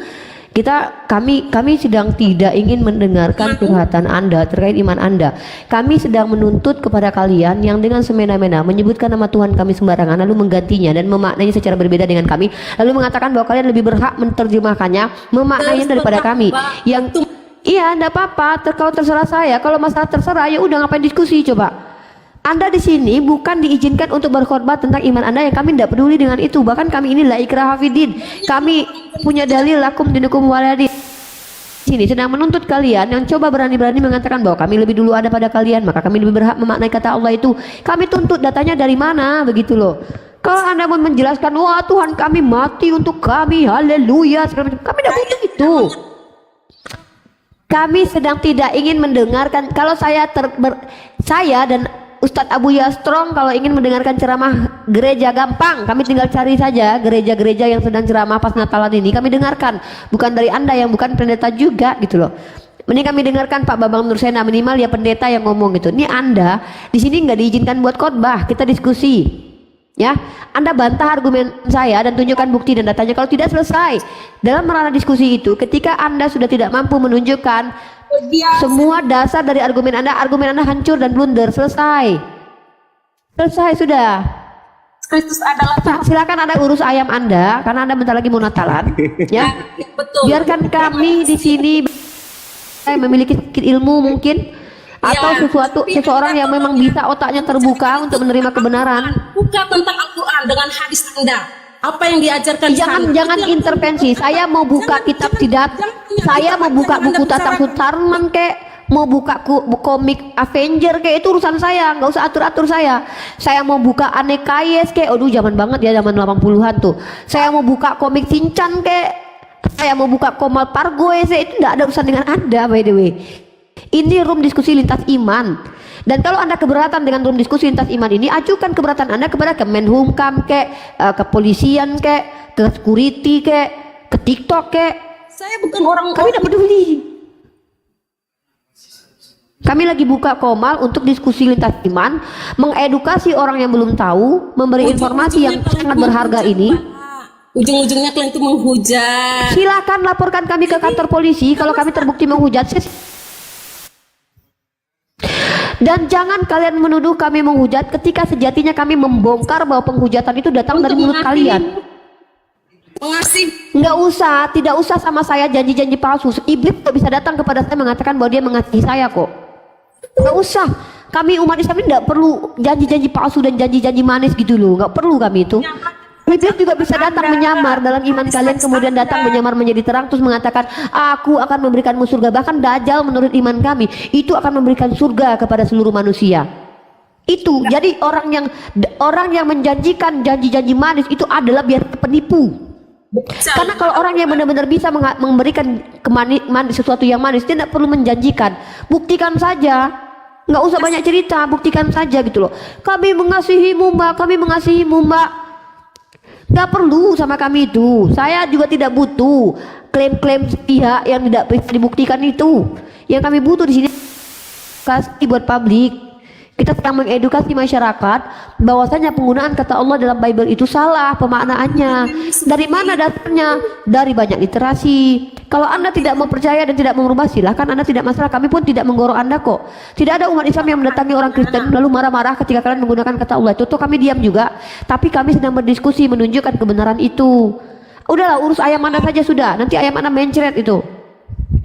kami sedang tidak ingin mendengarkan curhatan Anda terkait iman Anda. Kami sedang menuntut kepada kalian yang dengan semena-mena menyebutkan nama Tuhan kami sembarangan lalu menggantinya dan memaknainya secara berbeda dengan kami, lalu mengatakan bahwa kalian lebih berhak menerjemahkannya, memaknainya daripada kami. Yang iya, enggak apa-apa, kalau terserah saya. Kalau masalah terserah ya udah, ngapain diskusi coba. Anda di sini bukan diizinkan untuk berkhotbah tentang iman Anda yang kami tidak peduli dengan itu. Bahkan kami ini la ikraha fiddin. Kami punya dalil lakum dinukum waladi. Sini sedang menuntut kalian yang coba berani-berani mengatakan bahwa kami lebih dulu ada pada kalian, maka kami lebih berhak memaknai kata Allah itu. Kami tuntut datanya dari mana, begitu loh. Kalau Anda mau menjelaskan, wah Tuhan kami mati untuk kami, haleluya, segala macam, kami tidak butuh itu. Kami sedang tidak ingin mendengarkan. Kalau saya dan Ustadz Abu Yastrong kalau ingin mendengarkan ceramah gereja gampang, kami tinggal cari saja gereja-gereja yang sedang ceramah pas Natalan ini, kami dengarkan. Bukan dari Anda yang bukan pendeta juga gitu loh. Mending kami dengarkan Pak Bambang Nursena, minimal ya pendeta yang ngomong gitu. Ini Anda di sini nggak diizinkan buat khotbah, kita diskusi. Ya, Anda bantah argumen saya dan tunjukkan bukti dan datanya. Kalau tidak, selesai. Dalam ranah diskusi itu, ketika Anda sudah tidak mampu menunjukkan semua dasar dari argumen Anda hancur dan blunder, selesai sudah. Kristus adalah Silakan Anda urus ayam Anda karena Anda bentar lagi mau Natalan ya. betul. Biarkan kami di sini memiliki sedikit ilmu mungkin atau seseorang yang memang bisa otaknya terbuka untuk menerima kebenaran. Buka tentang Al-Quran dengan hadis Anda. Apa yang diajarkan Jangan intervensi. Saya mau buka kitab sidat, saya mau buka buku Tatar Sutarman kek, mau buka komik Avenger kek, itu urusan saya, nggak usah atur-atur saya. Saya mau buka Aneka Yes kek, aduh zaman banget ya, zaman 80-an tuh. Saya mau buka komik Shinchan kek, saya mau buka Komal Pargoe, itu nggak ada urusan dengan Anda by the way. Ini room diskusi lintas iman. Dan kalau Anda keberatan dengan room diskusi lintas iman ini, ajukan keberatan Anda kepada Kemenhumkam kek, kepolisian kek, ke security kek, ke TikTok kek. Saya bukan orang Kami tidak peduli. Kami lagi buka Komal untuk diskusi lintas iman, mengedukasi orang yang belum tahu, memberi informasi yang sangat berharga ini. Ujung-ujungnya kalian itu menghujat. Silakan laporkan kami ke kantor polisi kalau kami terbukti menghujat. Dan jangan kalian menuduh kami menghujat ketika sejatinya kami membongkar bahwa penghujatan itu datang dari mulut kalian. Mengasihi. Tidak usah sama saya janji-janji palsu. Iblis tidak bisa datang kepada saya mengatakan bahwa dia mengasihi saya kok. Nggak usah. Kami umat Islam ini tidak perlu janji-janji palsu dan janji-janji manis gitu loh. Nggak perlu kami itu. Iblis juga bisa datang menyamar dalam iman kalian, kemudian datang menyamar menjadi terang terus mengatakan aku akan memberikanmu surga. Bahkan Dajjal menurut iman kami itu akan memberikan surga kepada seluruh manusia. Itu jadi orang yang menjanjikan janji-janji manis itu adalah biar penipu. Karena kalau orang yang benar-benar bisa memberikan sesuatu yang manis, dia tidak perlu menjanjikan. Buktikan saja, nggak usah banyak cerita, buktikan saja gitu loh. Kami mengasihimu mbak, kami mengasihimu mbak. Gak perlu sama kami itu. Saya juga tidak butuh klaim-klaim pihak yang tidak bisa dibuktikan itu. Yang kami butuh di sini kasih buat publik. Kita sedang mengedukasi masyarakat bahwasanya penggunaan kata Allah dalam Bible itu salah pemaknaannya. Dari mana dasarnya? Dari banyak literasi. Kalau Anda tidak mau percaya dan tidak mau merubah, silahkan Anda, tidak masalah. Kami pun tidak menggorok Anda kok. Tidak ada umat Islam yang mendatangi orang Kristen lalu marah-marah ketika kalian menggunakan kata Allah itu. Tuh kami diam juga. Tapi kami sedang berdiskusi menunjukkan kebenaran itu. Udahlah, urus ayam Anda saja sudah. Nanti ayam Anda mencret itu.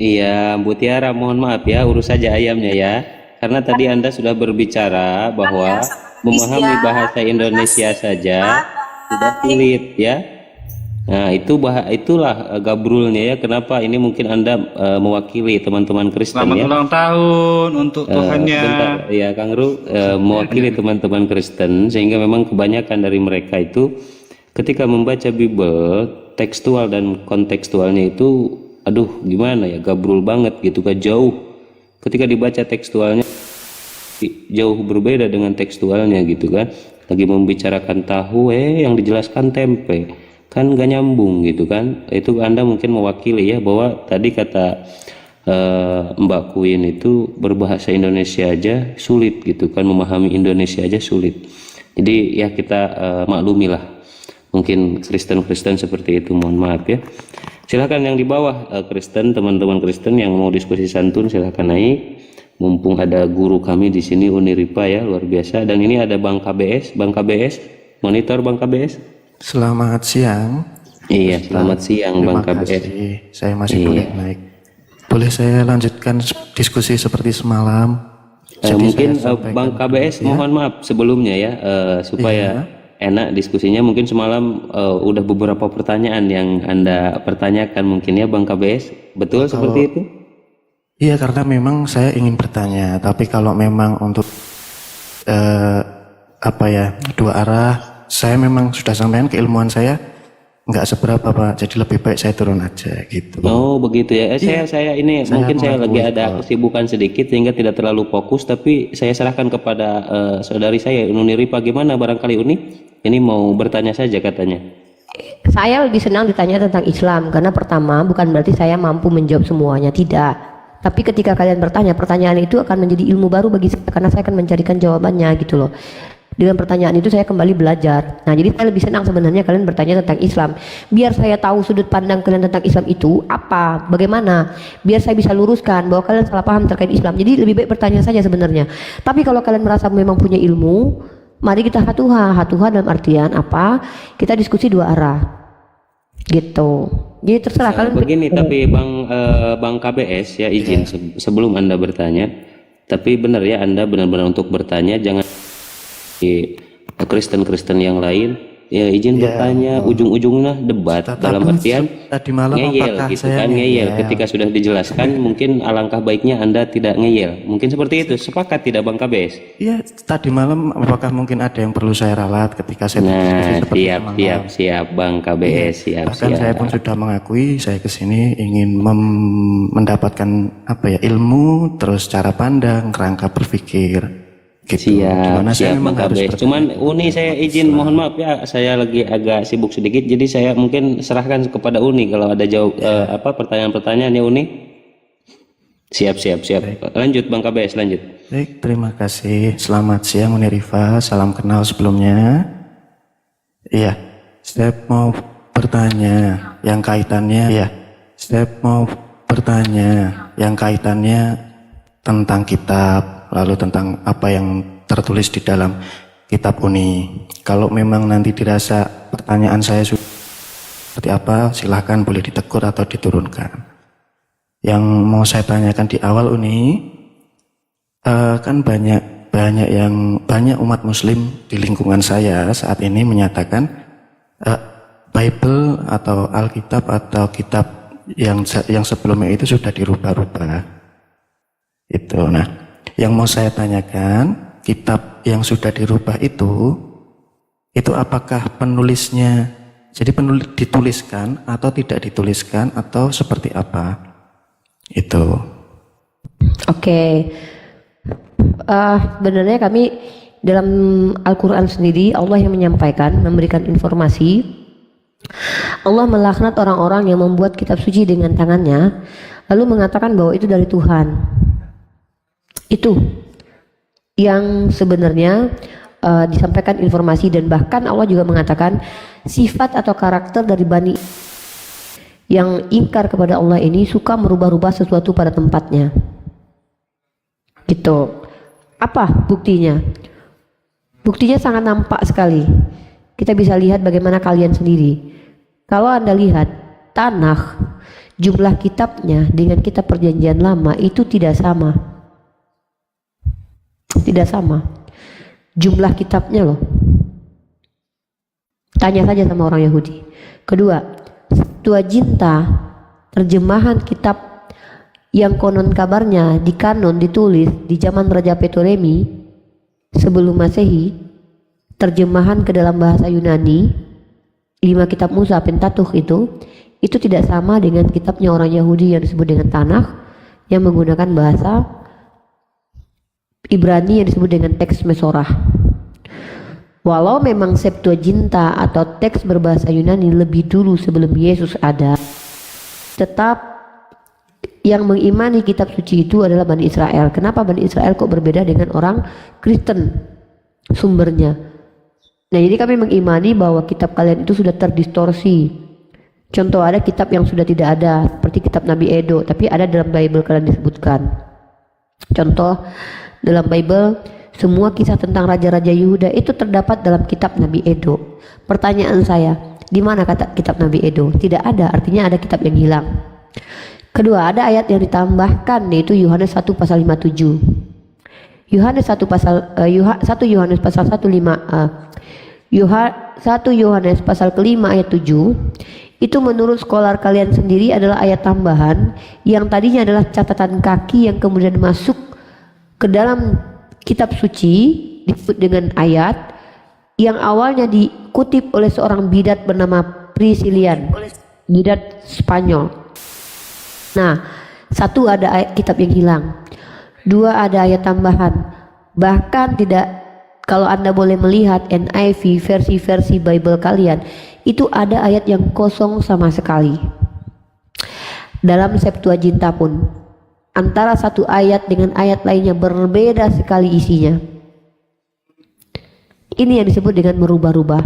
Iya, Bu Tiara, mohon maaf ya, urus saja ayamnya ya. Karena tadi Anda sudah berbicara bahwa memahami bahasa Indonesia saja sudah sulit ya. Nah, itulah gabrulnya ya. Kenapa ini mungkin Anda mewakili teman-teman Kristen Selamat ya. ulang tahun untuk Tuhannya. Bentar, ya Kang Ru, mewakili teman-teman Kristen, sehingga memang kebanyakan dari mereka itu ketika membaca Bible, tekstual dan kontekstualnya itu aduh gimana ya, gabrul banget gitu kan, jauh. Ketika dibaca tekstualnya jauh berbeda dengan tekstualnya gitu kan. Lagi membicarakan tahu yang dijelaskan tempe, kan gak nyambung gitu kan. Itu Anda mungkin mewakili ya, bahwa tadi kata Mbak Queen itu berbahasa Indonesia aja sulit gitu kan, memahami Indonesia aja sulit. Jadi ya kita maklumilah mungkin Kristen-Kristen seperti itu, mohon maaf ya. Silahkan yang di bawah Kristen, teman-teman Kristen yang mau diskusi santun silahkan naik. Mumpung ada guru kami di sini Uniripa ya, luar biasa. Dan ini ada Bang KBS, monitor Bang KBS. Selamat siang. Iya, selamat siang Bang KBS. Kasih. Saya masih boleh naik. Boleh saya lanjutkan diskusi seperti semalam? Mungkin Bang KBS ya. Mohon maaf sebelumnya ya, supaya enak diskusinya. Mungkin semalam udah beberapa pertanyaan yang Anda pertanyakan mungkin ya Bang KBS. Betul seperti itu? Iya, karena memang saya ingin bertanya. Tapi kalau memang untuk dua arah, saya memang sudah sampaikan keilmuan saya nggak seberapa Pak. Jadi lebih baik saya turun aja gitu. Oh begitu ya. Saya ini mungkin saya lagi ada kesibukan sedikit sehingga tidak terlalu fokus. Tapi saya serahkan kepada saudari saya Uniripa. Gimana barangkali Uni? Ini mau bertanya saja katanya. Saya lebih senang ditanya tentang Islam karena pertama bukan berarti saya mampu menjawab semuanya, tidak. Tapi ketika kalian bertanya, pertanyaan itu akan menjadi ilmu baru bagi saya karena saya akan mencarikan jawabannya gitu loh. Dengan pertanyaan itu saya kembali belajar. Nah, jadi saya lebih senang sebenarnya kalian bertanya tentang Islam. Biar saya tahu sudut pandang kalian tentang Islam itu apa, bagaimana. Biar saya bisa luruskan bahwa kalian salah paham terkait Islam. Jadi lebih baik bertanya saja sebenarnya. Tapi kalau kalian merasa memang punya ilmu, mari kita hatuha dalam artian apa? Kita diskusi dua arah. Gitu. Jadi terserah kalian. Begini, tapi Bang KBS ya izin sebelum Anda bertanya. Tapi benar ya, Anda benar-benar untuk bertanya, jangan di Kristen-Kristen yang lain ya izin bertanya, ujung-ujungnya debat dalam artian tadi malam ngeyel gitu kan, ngeyel ketika sudah dijelaskan. Mungkin alangkah baiknya Anda tidak ngeyel, mungkin seperti itu. Sepakat tidak Bang KBS? Iya, tadi malam apakah mungkin ada yang perlu saya ralat ketika saya siap Bang KBS, bahkan saya pun sudah mengakui saya kesini ingin mendapatkan ilmu, terus cara pandang, kerangka berpikir gitu. Siap Bang KBS. Cuman Uni saya izin mohon maaf ya, saya lagi agak sibuk sedikit, jadi saya mungkin serahkan kepada Uni kalau ada pertanyaan-pertanyaan ya Uni. Siap. Lanjut Bang KBS, lanjut. Baik, terima kasih. Selamat siang Unirifa, salam kenal sebelumnya. Iya, saya mau bertanya yang kaitannya tentang kitab, lalu tentang apa yang tertulis di dalam kitab Uni. Kalau memang nanti dirasa pertanyaan saya seperti apa, silahkan boleh ditegur atau diturunkan. Yang mau saya tanyakan di awal Uni, kan banyak umat Muslim di lingkungan saya saat ini menyatakan Bible atau Alkitab atau kitab yang sebelumnya itu sudah dirubah-rubah. Itu. Nah, yang mau saya tanyakan, kitab yang sudah dirubah itu apakah penulisnya jadi dituliskan atau tidak dituliskan atau seperti apa? Itu. Oke. Sebenarnya kami dalam Al-Quran sendiri Allah yang menyampaikan, memberikan informasi. Allah melaknat orang-orang yang membuat kitab suci dengan tangannya lalu mengatakan bahwa itu dari Tuhan. Itu yang sebenarnya disampaikan informasi, dan bahkan Allah juga mengatakan sifat atau karakter dari Bani yang ingkar kepada Allah ini suka merubah-rubah sesuatu pada tempatnya. Gitu. Apa buktinya? Buktinya sangat nampak sekali. Kita bisa lihat bagaimana kalian sendiri. Kalau Anda lihat Tanakh, jumlah kitabnya dengan kitab Perjanjian Lama itu tidak sama. Tidak sama. jumlah kitabnya loh. Tanya saja sama orang Yahudi. Kedua, Septuaginta, terjemahan kitab yang konon kabarnya di kanon ditulis di zaman Raja Ptolemy sebelum Masehi, terjemahan ke dalam bahasa Yunani, 5 kitab Musa, Pentateuch itu tidak sama dengan kitabnya orang Yahudi yang disebut dengan Tanakh yang menggunakan bahasa Ibrani yang disebut dengan teks Mesorah. Walau memang Septuaginta atau teks berbahasa Yunani lebih dulu sebelum Yesus ada, tetap yang mengimani kitab suci itu adalah Bani Israel. Kenapa Bani Israel kok berbeda dengan orang Kristen sumbernya? Nah, jadi kami mengimani bahwa kitab kalian itu sudah terdistorsi. Contoh, ada kitab yang sudah tidak ada, seperti kitab Nabi Edo, tapi ada dalam Bible kalian disebutkan. Contoh, dalam Bible semua kisah tentang raja-raja Yehuda itu terdapat dalam kitab Nabi Edo. Pertanyaan saya, di mana kata kitab Nabi Edo? Tidak ada, artinya ada kitab yang hilang. Kedua, ada ayat yang ditambahkan, yaitu Yohanes 1 pasal 57. Yohanes 1 pasal 1 Yohanes pasal 1 Yohanes pasal kelima ayat 7 itu menurut skolar kalian sendiri adalah ayat tambahan yang tadinya adalah catatan kaki yang kemudian masuk ke dalam kitab suci disebut dengan ayat yang awalnya dikutip oleh seorang bidat bernama Priscillian, bidat Spanyol. Nah, 1 ada ayat kitab yang hilang, 2 ada ayat tambahan. Bahkan tidak, kalau Anda boleh melihat NIV versi-versi Bible kalian, itu ada ayat yang kosong sama sekali. Dalam Septuaginta pun antara satu ayat dengan ayat lainnya berbeda sekali isinya. Ini yang disebut dengan merubah-rubah.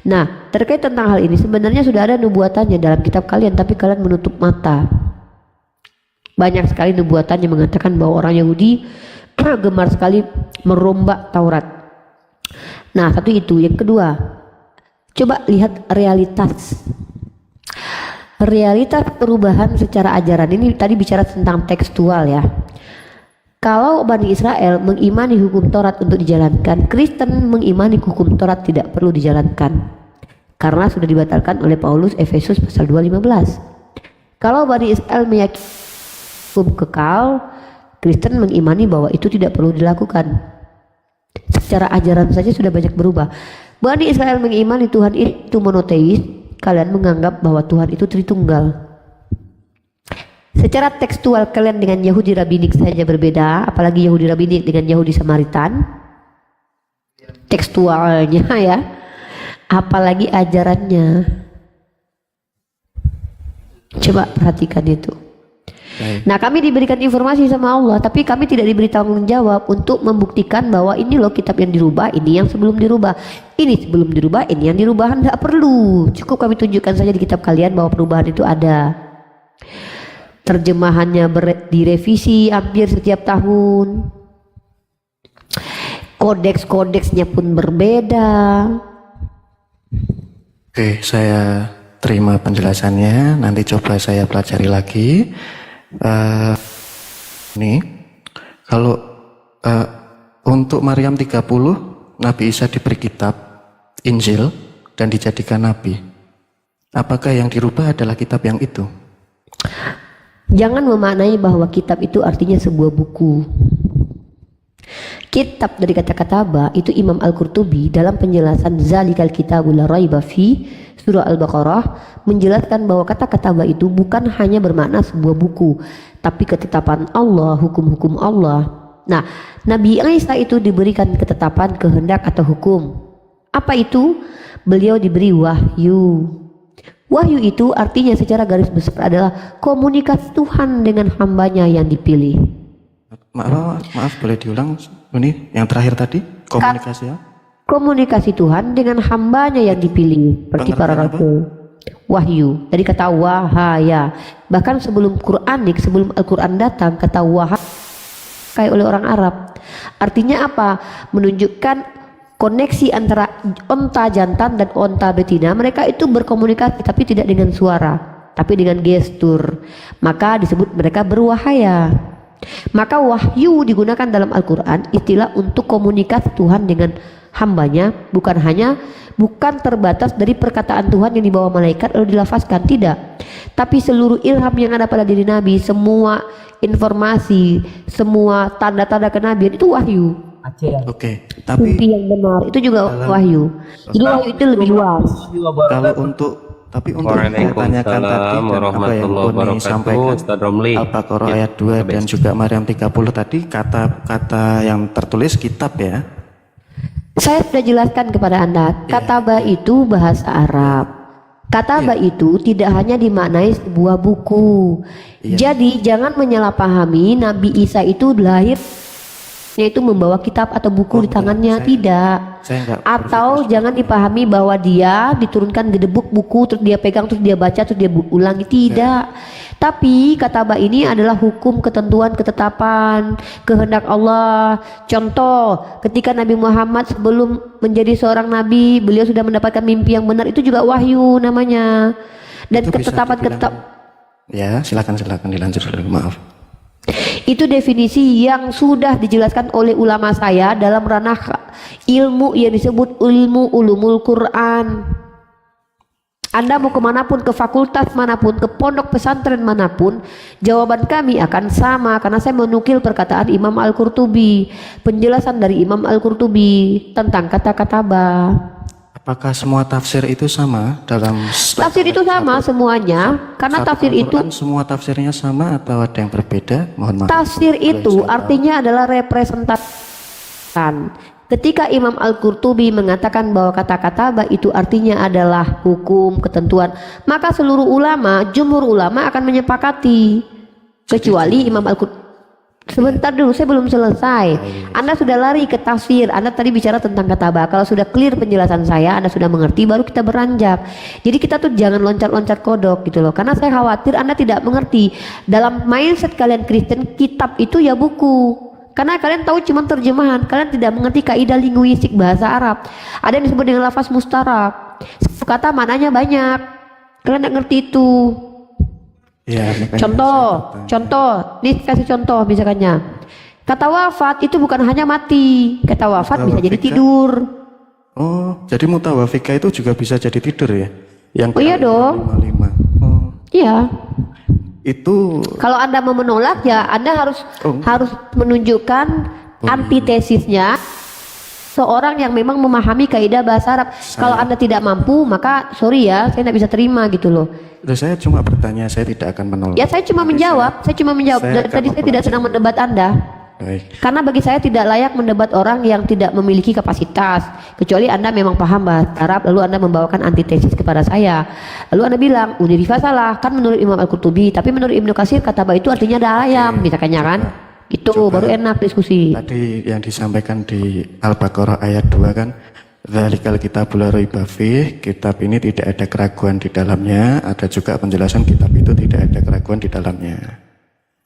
Nah, terkait tentang hal ini sebenarnya sudah ada nubuatannya dalam kitab kalian, tapi kalian menutup mata. Banyak sekali nubuatan yang mengatakan bahwa orang Yahudi gemar sekali merombak Taurat. Nah, satu itu. Yang kedua, coba lihat realitas perubahan secara ajaran. Ini tadi bicara tentang tekstual ya. Kalau Bani Israel mengimani hukum Taurat untuk dijalankan, Kristen mengimani hukum Taurat tidak perlu dijalankan karena sudah dibatalkan oleh Paulus Efesus pasal 2:15. Kalau Bani Israel meyakini hukum kekal, Kristen mengimani bahwa itu tidak perlu dilakukan. Secara ajaran saja sudah banyak berubah. Bani Israel mengimani Tuhan itu monoteis, kalian menganggap bahwa Tuhan itu Tritunggal. Secara tekstual kalian dengan Yahudi Rabinik saja berbeda, apalagi Yahudi Rabinik dengan Yahudi Samaritan. Tekstualnya ya, apalagi ajarannya. Coba perhatikan itu. Nah, kami diberikan informasi sama Allah, tapi kami tidak diberi tanggung jawab untuk membuktikan bahwa ini loh kitab yang dirubah, ini yang sebelum dirubah, ini sebelum dirubah, ini yang dirubah. Tidak perlu, cukup kami tunjukkan saja di kitab kalian bahwa perubahan itu ada. Terjemahannya direvisi hampir setiap tahun, kodeks-kodeksnya pun berbeda. Oke, saya terima penjelasannya, nanti coba saya pelajari lagi. Ini kalau untuk Maryam 30 Nabi Isa diberi kitab Injil dan dijadikan nabi. Apakah yang dirubah adalah kitab yang itu? Jangan memaknai bahwa kitab itu artinya sebuah buku. Kitab dari kata kataba itu Imam Al-Qurtubi dalam penjelasan Zalikal Kitabul La Raiba Fi surah Al-Baqarah menjelaskan bahwa kata kataba itu bukan hanya bermakna sebuah buku, tapi ketetapan Allah, hukum-hukum Allah. Nah, Nabi Isa itu diberikan ketetapan, kehendak atau hukum. Apa itu? Beliau diberi wahyu. Wahyu itu artinya secara garis besar adalah komunikasi Tuhan dengan hambanya yang dipilih. Maaf, boleh diulang ini yang terakhir tadi, komunikasi ya? Komunikasi Tuhan dengan hambanya yang dipilih, seperti para rasul. Wahyu dari kata wahaya. Bahkan sebelum Quranik, sebelum Al-Quran datang, kata wahaya kayak oleh orang Arab. Artinya apa? Menunjukkan koneksi antara onta jantan dan onta betina. Mereka itu berkomunikasi tapi tidak dengan suara, tapi dengan gestur. Maka disebut mereka berwahaya. Maka wahyu digunakan dalam Al-Quran istilah untuk komunikasi Tuhan dengan hambanya, bukan terbatas dari perkataan Tuhan yang dibawa malaikat lalu dilafazkan, tidak. Tapi seluruh ilham yang ada pada diri Nabi, semua informasi, semua tanda-tanda kenabian itu wahyu. Oke, tapi Mimpi yang benar itu juga wahyu. Jadi wahyu itu lebih luas. kalau untuk ditanyakan tadi dan apa yang Uni sampaikan Ustaz Romli. Al-Baqarah ayat 2 dan juga Maryam 30 tadi, kata-kata yang tertulis kitab ya. Saya sudah jelaskan kepada Anda, kataba itu bahasa Arab. Kataba itu tidak hanya dimaknai sebuah buku. Jadi jangan menyalahpahami Nabi Isa itu lahir yaitu membawa kitab atau buku di tangannya, tidak. Atau jangan dipahami bahwa dia diturunkan gedebuk buku terus dia pegang terus dia baca terus dia ulangi, tidak. Tapi kataba ini adalah hukum, ketentuan, ketetapan, kehendak Allah. Contoh, ketika Nabi Muhammad sebelum menjadi seorang nabi, beliau sudah mendapatkan mimpi yang benar, itu juga wahyu namanya. Dan ketetapan Ya, silakan dilanjut dulu, maaf. Itu definisi yang sudah dijelaskan oleh ulama saya dalam ranah ilmu yang disebut ilmu ulumul Quran. Anda mau kemanapun, ke fakultas manapun, ke pondok pesantren manapun, jawaban kami akan sama karena saya menukil perkataan Imam Al-Qurtubi, penjelasan dari Imam Al-Qurtubi tentang kata-kata ba. Apakah semua tafsir itu sama dalam Tafsir itu sama semuanya, karena tafsir itu semua tafsirnya sama atau ada yang berbeda? Mohon maaf. tafsir itu artinya adalah representasi. Ketika Imam Al-Qurtubi mengatakan bahwa kata-kata ba itu artinya adalah hukum, ketentuan, maka seluruh ulama, jumhur ulama akan menyepakati, kecuali Imam Al-Qurtubi. Sebentar dulu, saya belum selesai. Anda sudah lari ke tafsir. Anda tadi bicara tentang kata ba. Kalau sudah clear penjelasan saya, Anda sudah mengerti, baru kita beranjak. Jadi kita tuh jangan loncat-loncat kodok gitu loh. Karena saya khawatir Anda tidak mengerti. Dalam mindset kalian Kristen, kitab itu ya buku. Karena kalian tahu cuma terjemahan. Kalian tidak mengerti kaidah linguistik bahasa Arab. Ada yang disebut dengan lafaz mustarak. Satu kata maknanya banyak. Kalian tidak ngerti itu. Ya, Contoh, nih kasih contoh misalkannya. Kata wafat itu bukan hanya mati. Kata wafat bisa jadi tidur. Oh, jadi mutawafika itu juga bisa jadi tidur ya? Yang iya dong. 55. Oh, Iya. itu Kalau Anda mau menolak ya Anda harus menunjukkan antitesisnya seorang yang memang memahami kaidah bahasa Arab. Kalau Anda tidak mampu, maka sorry ya, saya tidak bisa terima gitu loh. saya cuma bertanya, saya tidak akan menolak. Ya saya cuma menjawab. Dari tadi saya tidak sedang mendebat Anda. Baik. Karena bagi saya tidak layak mendebat orang yang tidak memiliki kapasitas, kecuali Anda memang paham bahasa Arab lalu Anda membawakan antitesis kepada saya. Lalu Anda bilang Unirifa salah, kan menurut Imam Al-Qurtubi, tapi menurut Ibnu Katsir kata ba itu artinya ada ayam, misalkannya kan. Gitu baru enak diskusi. Tadi yang disampaikan di Al-Baqarah ayat 2 kan, Dzalikal kitabul la raiba fih, kitab ini tidak ada keraguan di dalamnya. Ada juga penjelasan kitab itu tidak ada keraguan di dalamnya.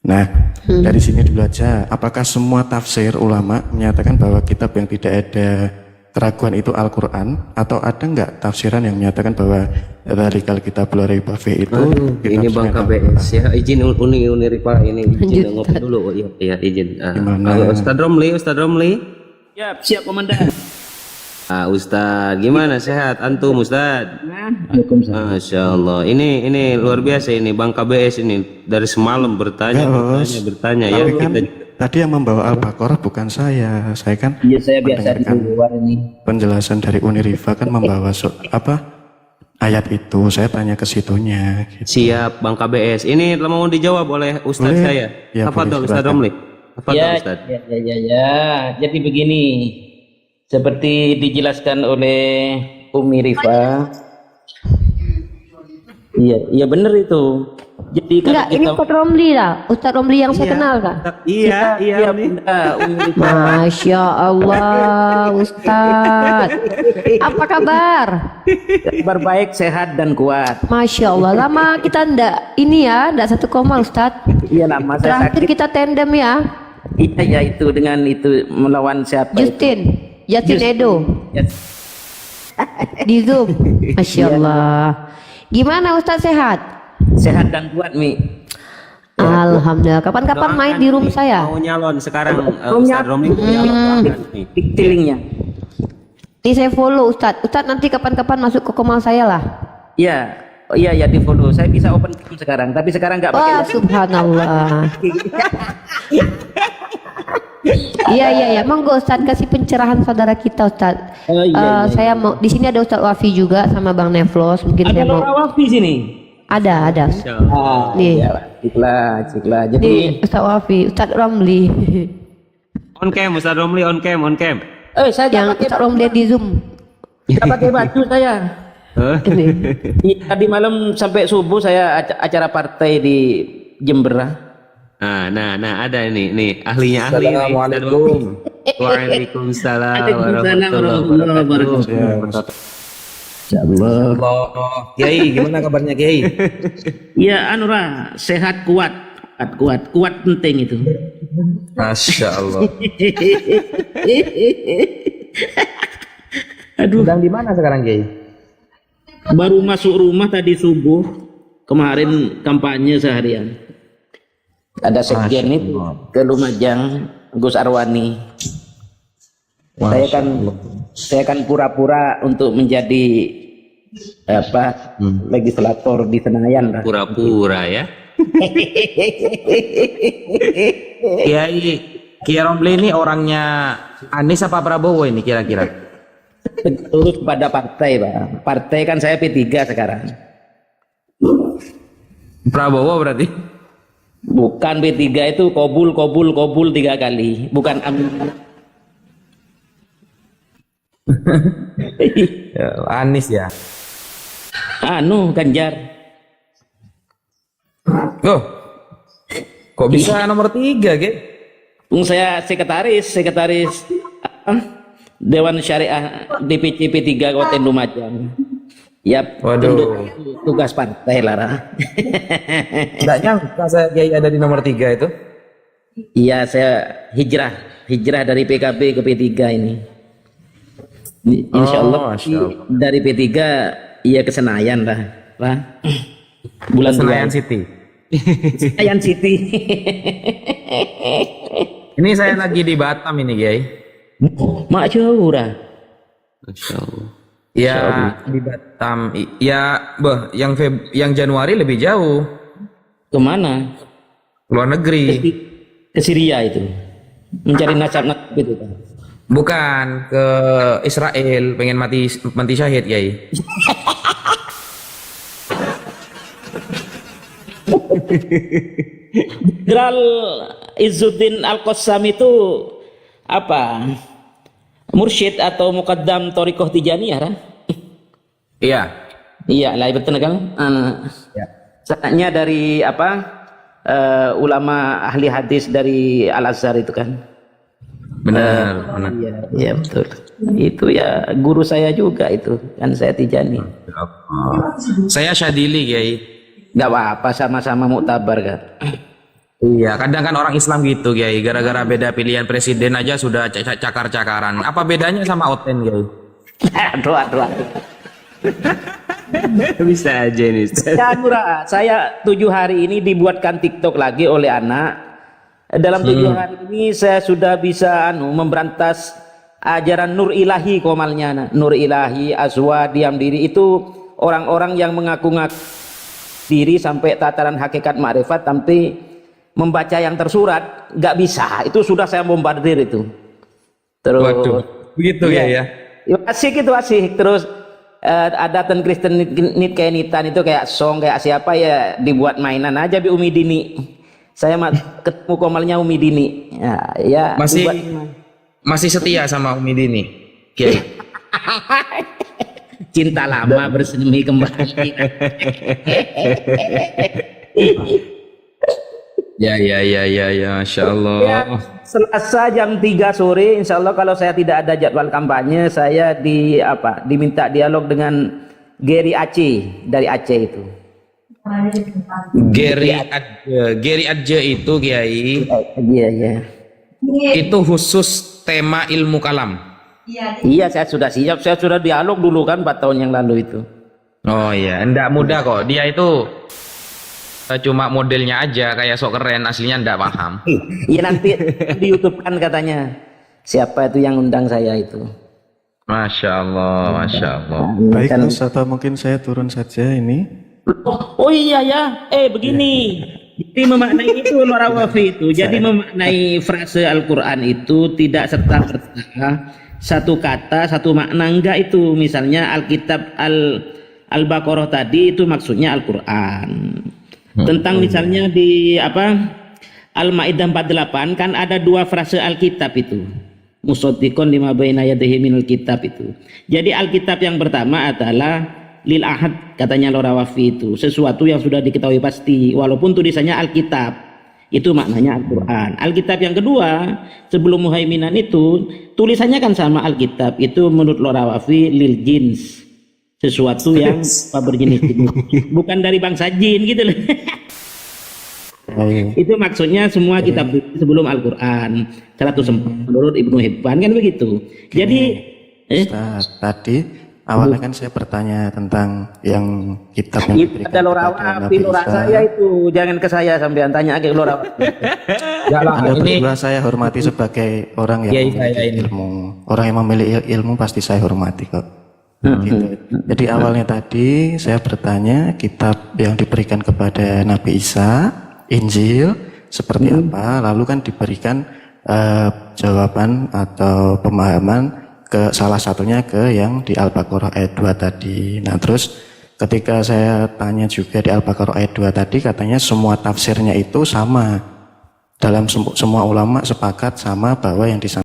Nah, dari sini dulu aja, apakah semua tafsir ulama menyatakan bahwa kitab yang tidak ada keraguan itu Al-Quran, atau ada enggak tafsiran yang menyatakan bahwa Dzalikal kitabul la raiba fih itu Ini Bang KBS ya, izin Unirifa ini izin ngopi dulu. Iya izin. Gimana? Ustaz Romli. Siap komandan. Ustaz, gimana sehat antum Ustaz? Waalaikumsalam. Masya Allah, ini luar biasa ini Bang KBS ini dari semalam bertanya ya. Tapi kan tadi yang membawa Al-Baqarah bukan saya kan. Iya, saya biasa di luar ini. Penjelasan dari Unirifa kan membawa ayat itu, saya tanya ke situnya. Gitu. Siap Bang KBS. Ini mau dijawab oleh Ustaz Boleh? saya. Ya, Apa boleh, Ustaz silakan. Romli? Apa Ustaz? Ya. Jadi begini, seperti dijelaskan oleh Umi Rifa. Iya benar itu. Jadi Enggak, ini Ustaz Romli lah. Ustaz Romli yang saya kenal kah? Iya. Umi Rifa. Masya Allah, Ustaz. Apa kabar? Kabar baik, sehat dan kuat. Masya Allah, lama kita ndak satu koma Ustaz. Iya lama saya Terakhir sakit. kita tandem ya, Iya itu dengan itu melawan siapa Justin Edo Ya, di Zoom. Masya Allah. Gimana Ustaz, sehat? sehat dan kuat Mi. Alhamdulillah. Kapan-kapan main di room saya. Mau nyalon sekarang Ustaz Romli Link-nya. Ini saya follow Ustadz. Ustadz nanti kapan-kapan masuk ke komal saya lah. Iya. Oh iya ya, di follow. Saya bisa open cam sekarang, tapi sekarang nggak pakai. Wah, subhanallah. Iya. Monggo Ustadz, kasih pencerahan saudara kita Ustadz. Oh, iya. Saya mau di sini ada Ustadz Wafi juga sama Bang Neflos. Mungkin saya mau. Wafi sini. Ada. Nih. Ciklah. Jadi Nih Ustadz Wafi, Ustadz Romli. on cam, Ustaz Romli on cam. saya Yang Ustadz Romli di Zoom. nggak pakai baju saya. Ini. Tadi malam sampai subuh saya acara partai di Jember. Nah, ada nih ahlinya ahli. Assalamualaikum. Waalaikumsalam warahmatullahi wabarakatuh. Kiai, gimana kabarnya Kiai? Ya Anura, sehat kuat penting itu. Masya Allah. Aduh, Sedang di mana sekarang Kiai? baru masuk rumah tadi subuh. Kemarin kampanye seharian. Ada sekjen itu ke Lumajang, Gus Arwani. Saya kan pura-pura untuk menjadi legislator di Senayan lah. Pura-pura ya. Kiai Romli ini orangnya Anies apa Prabowo ini kira-kira? Terus pada partai, Pak. Partai kan saya P3 sekarang. Prabowo berarti? Bukan P3 itu kobul 3 kali. Bukan amin. Anies ya. Ganjar. Oh, kok bisa nomor 3 Kiai? Saya sekretaris Dewan Syariah DPC P3 Kabupaten Lumajang. Ya, Waduh. tugas partai lah. Nggak nyangka saya Kiai ada di nomor 3 itu. Iya, saya hijrah dari PKB ke P3 ini. Insya Allah, dari P3 iya ke Senayan lah, Pak. Bulan Senayan City. Senayan City. Ini saya lagi di Batam ini Kiai. Mak jauh dah. Masya Allah. Ya di Batam. Ya, yang Januari lebih jauh. Kemana? Luar negeri. Ke Syria itu. Mencari nasab itu kan. Bukan ke Israel, pengen mati syahid Kiai. Jenderal Izzuddin Al-Qassam itu apa? Mursyid atau muqaddam Thariqah Tijaniyah kan? Iya. Iya, lah betul kan? Ya. Sanadnya dari ulama ahli hadis dari Al-Azhar itu kan? Benar. Iya betul. Itu ya guru saya juga itu kan, saya Tijani. Saya Syadili Kiai. Nggak apa-apa, sama-sama muktabar kan. Iya, kadang kan orang Islam gitu Kiai, gara-gara beda pilihan presiden aja sudah cakar-cakaran. Apa bedanya sama Oten Kiai? Aduh. Bisa aja nih. Ya Nura, saya 7 hari ini dibuatkan TikTok lagi oleh anak. Dalam 7 hari ini saya sudah bisa memberantas ajaran Nur Ilahi komalnya. Nur Ilahi, Azwa, diam diri, itu orang-orang yang mengaku-ngaku diri sampai tataran hakikat makrifat tapi membaca yang tersurat nggak bisa. Itu sudah saya bombardir itu. Terus Waduh, begitu ya. Asik itu asik. Terus ada ten Kristen nit kayak nitan itu kayak song kayak siapa ya, dibuat mainan aja bi Umi Dini. Saya ketemu komalnya Umi Dini. Ya masih setia sama Umi Dini Kiai. Cinta lama bersemi kembali. Ya, Masya Allah. Ya, Selasa jam 3 sore, insya Allah kalau saya tidak ada jadwal kampanye, saya diminta dialog dengan Gary Aceh dari Aceh itu. Gary Adje itu Kiai. Iya. Itu khusus tema ilmu kalam. Iya, saya sudah siap. Saya sudah dialog dulu kan 4 tahun yang lalu itu. Oh iya, enggak mudah kok. Dia itu Cuma modelnya aja kayak sok keren, aslinya ndak paham. Ya nanti di YouTube kan katanya. Siapa itu yang undang saya itu? Masya Allah, Masya Allah. Baik Mas, atau mungkin saya turun saja ini. Oh iya ya, begini. Jadi memaknai itu Lorawafi itu. Jadi memaknai frase Al-Quran itu tidak serta-merta satu kata, satu makna, enggak itu. Misalnya Alkitab Al-Baqarah tadi itu maksudnya Al-Quran. Tentang misalnya di Al-Maidah 48 kan ada dua frase Alkitab itu. Musaddiqon lima baina yadayhi minal kitab itu. Jadi Alkitab yang pertama adalah lil ahad, katanya Lorawafi itu, sesuatu yang sudah diketahui pasti walaupun tulisannya Alkitab, itu maknanya Al-Quran. Alkitab yang kedua sebelum muhaiminan itu tulisannya kan sama Alkitab, itu menurut Lorawafi lil jins, sesuatu yang berjenis-jenis, bukan dari bangsa jin gitu loh. Itu maksudnya semua kitab sebelum Al-Quran 104 menurut Ibnu Hibban kan begitu. Jadi tadi awalnya kan saya bertanya tentang yang kitab yang diberikan ada Lorawafi, saya itu jangan ke saya sampai tanya ke Lorawafi. Anda berdua saya hormati sebagai orang yang memiliki ilmu. Orang yang memiliki ilmu pasti saya hormati kok. Gitu. Jadi awalnya tadi saya bertanya kitab yang diberikan kepada Nabi Isa, Injil seperti apa, lalu kan diberikan jawaban atau pemahaman ke salah satunya ke yang di Al-Baqarah ayat 2 tadi. Nah terus ketika saya tanya juga di Al-Baqarah ayat 2 tadi, katanya semua tafsirnya itu sama, dalam semua ulama sepakat sama bahwa yang disampaikan